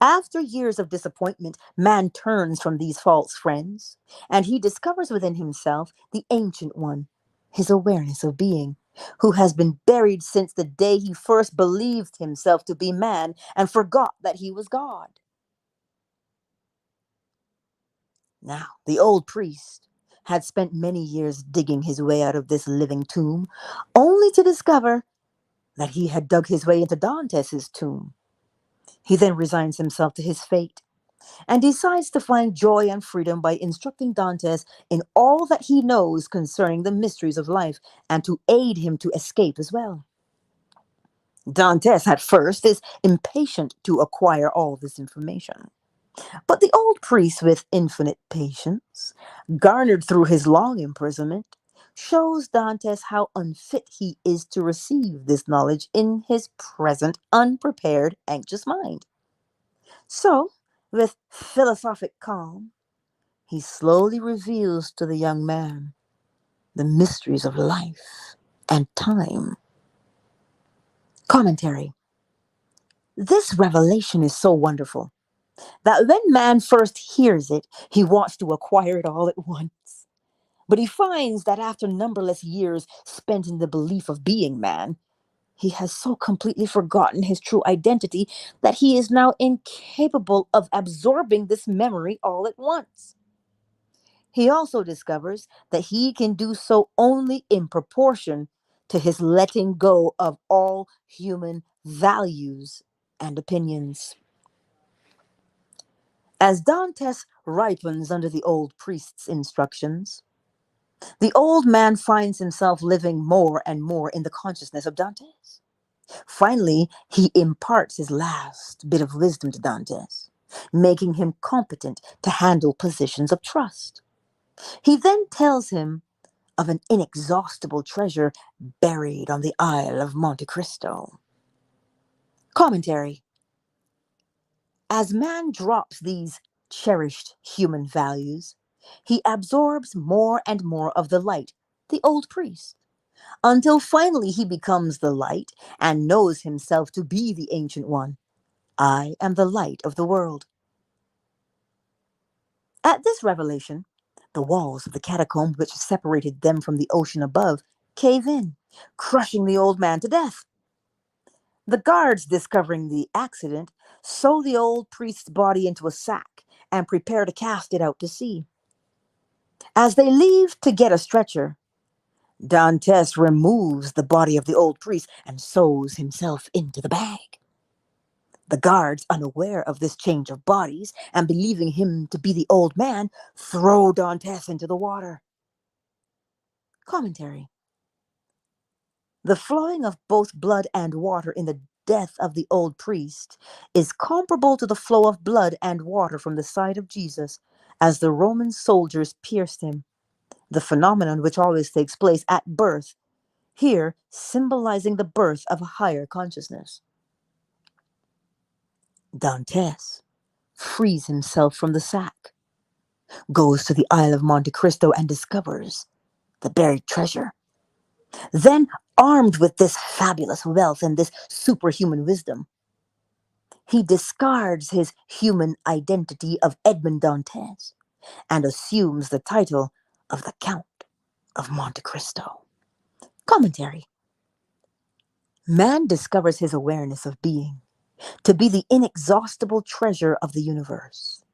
After years of disappointment, man turns from these false friends, and he discovers within himself the Ancient One, his awareness of being, who has been buried since the day he first believed himself to be man and forgot that he was God. Now, the old priest had spent many years digging his way out of this living tomb, only to discover that he had dug his way into Dantes's tomb. He then resigns himself to his fate and decides to find joy and freedom by instructing Dantes in all that he knows concerning the mysteries of life and to aid him to escape as well. Dantes at first is impatient to acquire all this information. But the old priest, with infinite patience, garnered through his long imprisonment, shows Dantes how unfit he is to receive this knowledge in his present unprepared, anxious mind. So, with philosophic calm, he slowly reveals to the young man the mysteries of life and time. Commentary. This revelation is so wonderful that when man first hears it, he wants to acquire it all at once. But he finds that after numberless years spent in the belief of being man, he has so completely forgotten his true identity that he is now incapable of absorbing this memory all at once. He also discovers that he can do so only in proportion to his letting go of all human values and opinions. As Dantes ripens under the old priest's instructions, the old man finds himself living more and more in the consciousness of Dantes. Finally, he imparts his last bit of wisdom to Dantes, making him competent to handle positions of trust. He then tells him of an inexhaustible treasure buried on the Isle of Monte Cristo. Commentary. As man drops these cherished human values, he absorbs more and more of the light, the old priest, until finally he becomes the light and knows himself to be the Ancient One. I am the light of the world. At this revelation, the walls of the catacomb which separated them from the ocean above cave in, crushing the old man to death. The guards, discovering the accident, sew the old priest's body into a sack and prepare to cast it out to sea. As they leave to get a stretcher, Dantes removes the body of the old priest and sews himself into the bag. The guards, unaware of this change of bodies and believing him to be the old man, throw Dantes into the water. Commentary. The flowing of both blood and water in the death of the old priest is comparable to the flow of blood and water from the side of Jesus as the Roman soldiers pierced him, the phenomenon which always takes place at birth, here symbolizing the birth of a higher consciousness. Dantes frees himself from the sack, goes to the Isle of Monte Cristo and discovers the buried treasure. Then, armed with this fabulous wealth and this superhuman wisdom, he discards his human identity of Edmond Dantes and assumes the title of the Count of Monte Cristo. Commentary. Man discovers his awareness of being to be the inexhaustible treasure of the universe.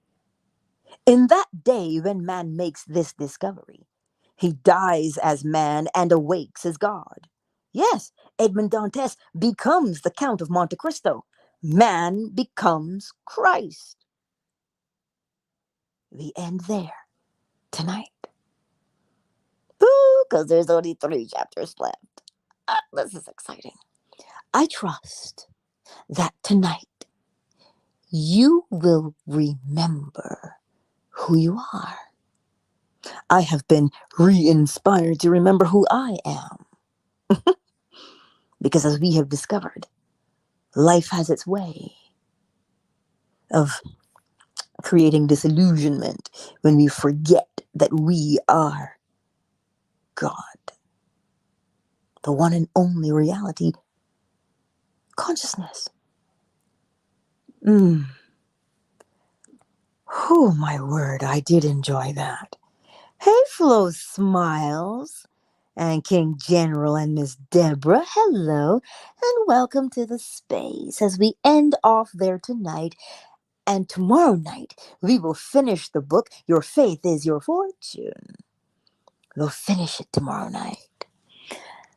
In that day when man makes this discovery, he dies as man and awakes as God. Yes, Edmond Dantes becomes the Count of Monte Cristo. Man becomes Christ. We end there tonight. Because there's only 3 chapters left. This is exciting. I trust that tonight you will remember who you are. I have been re-inspired to remember who I am. Because as we have discovered, life has its way of creating disillusionment when we forget that we are God, the one and only reality, consciousness. Oh, my word, I did enjoy that. Hey, Flo Smiles, and King General and Miss Deborah, hello, and welcome to the space as we end off there tonight. And tomorrow night, we will finish the book, Your Faith is Your Fortune. We'll finish it tomorrow night.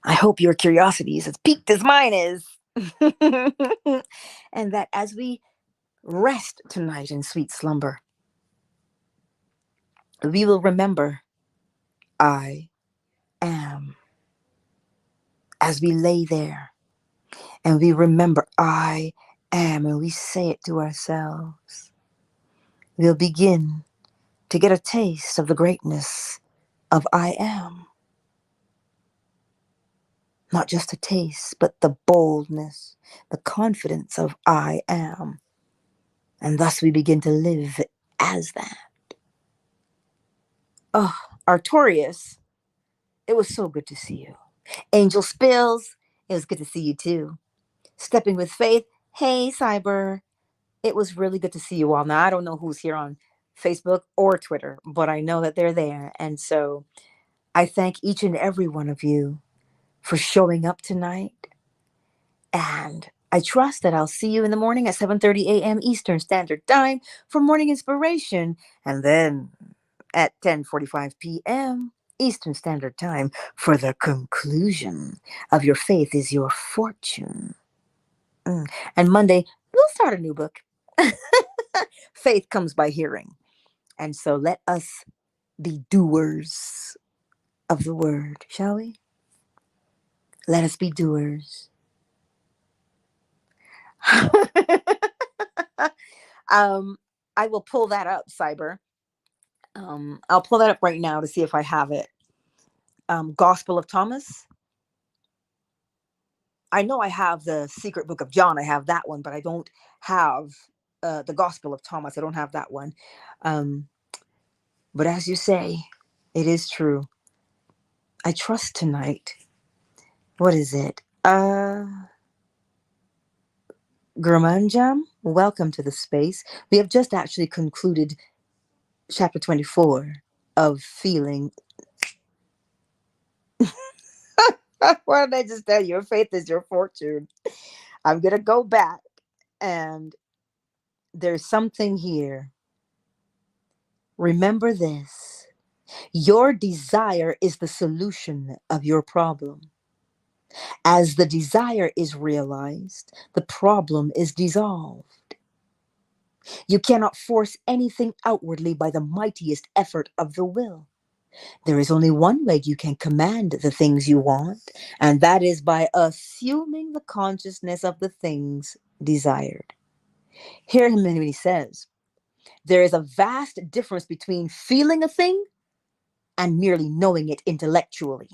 I hope your curiosity is as piqued as mine is. And that as we rest tonight in sweet slumber, we will remember I am. As we lay there and we remember I am and we say it to ourselves, we'll begin to get a taste of the greatness of I am. Not just a taste, but the boldness, the confidence of I am. And thus we begin to live as that. Oh, Artorius, it was so good to see you. Angel Spills, it was good to see you too. Stepping with Faith, hey, Cyber. It was really good to see you all. Now, I don't know who's here on Facebook or Twitter, but I know that they're there. And so I thank each and every one of you for showing up tonight. And I trust that I'll see you in the morning at 7:30 a.m. Eastern Standard Time for morning inspiration. And then at 10:45 p.m. Eastern Standard Time for the conclusion of Your Faith is Your Fortune. And Monday, we'll start a new book. Faith comes by hearing. And so let us be doers of the word, shall we? Let us be doers. I will pull that up, Cyber. I'll pull that up right now to see if I have it. Gospel of Thomas. I know I have the Secret Book of John. I have that one, but I don't have the Gospel of Thomas. I don't have that one. But as you say, it is true. I trust tonight. What is it? Gurmanjam, welcome to the space. We have just actually concluded chapter 24 of Feeling. Why did I just tell you? Your faith is your fortune. I'm going to go back, and there's something here. Remember this. Your desire is the solution of your problem. As the desire is realized, the problem is dissolved. You cannot force anything outwardly by the mightiest effort of the will. There is only one way you can command the things you want, and that is by assuming the consciousness of the things desired. Hear him when he says, there is a vast difference between feeling a thing and merely knowing it intellectually.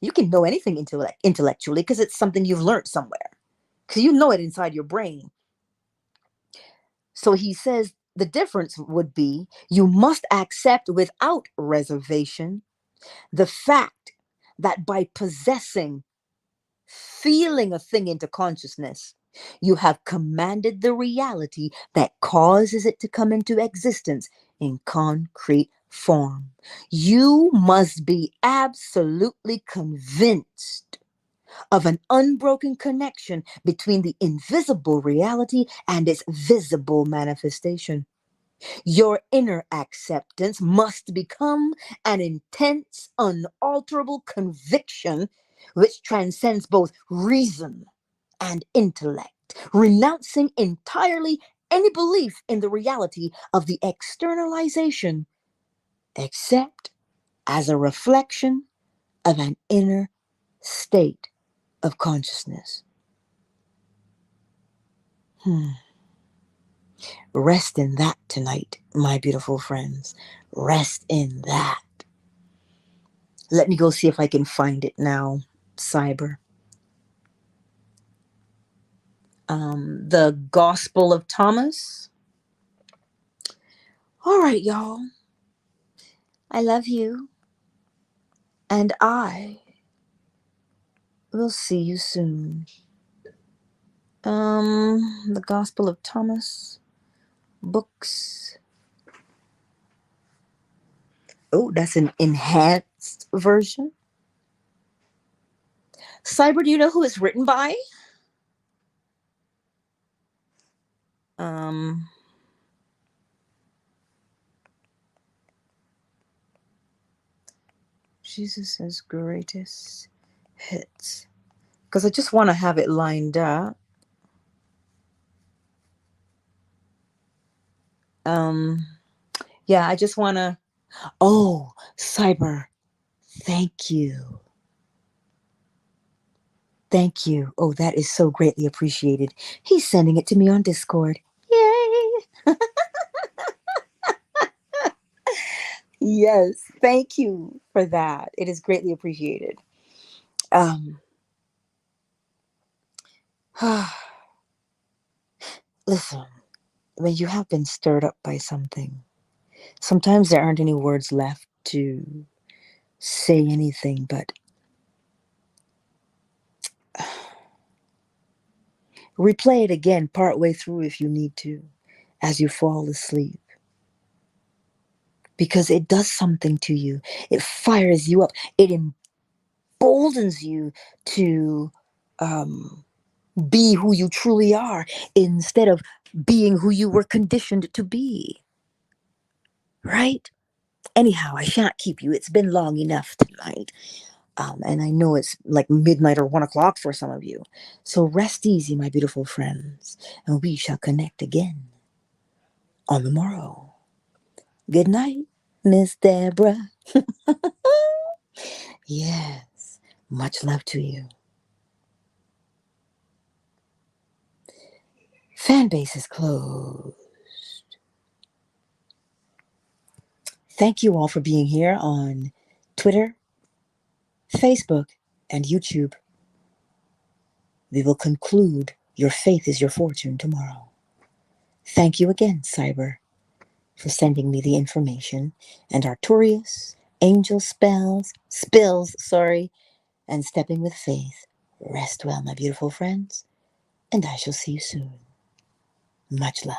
You can know anything intellectually because it's something you've learned somewhere, because you know it inside your brain. So he says the difference would be you must accept without reservation the fact that by possessing, feeling a thing into consciousness, you have commanded the reality that causes it to come into existence in concrete form. You must be absolutely convinced of an unbroken connection between the invisible reality and its visible manifestation. Your inner acceptance must become an intense, unalterable conviction which transcends both reason and intellect, renouncing entirely any belief in the reality of the externalization, except as a reflection of an inner state of consciousness. Rest in that tonight, my beautiful friends. Rest in that. Let me go see if I can find it now, Cyber. The Gospel of Thomas. All right, y'all. I love you. And I will see you soon. The Gospel of Thomas. Books. Oh, that's an enhanced version. Cyber, do you know who it's written by? Um, Jesus' greatest hits. Because I just want to have it lined up. Um, yeah, I just want to. Oh, Cyber, thank you. Thank you. Oh, that is so greatly appreciated. He's sending it to me on Discord. Yay! Yes, thank you for that. It is greatly appreciated. Um, Listen, when you have been stirred up by something, sometimes there aren't any words left to say anything, but replay it again partway through if you need to, as you fall asleep. Because it does something to you. It fires you up. It emboldens you to be who you truly are instead of being who you were conditioned to be. Right? Anyhow, I shan't keep you. It's been long enough tonight. And I know it's like midnight or 1 o'clock for some of you. So rest easy, my beautiful friends, and we shall connect again on the morrow. Good night, Miss Deborah. Yes, much love to you. Fan base is closed. Thank you all for being here on Twitter, Facebook, and YouTube. We will conclude Your Faith is Your Fortune tomorrow. Thank you again, Cyber, for sending me the information, and Artorius, Angel Spills, and Stepping with Faith. Rest well, my beautiful friends, and I shall see you soon. Much love.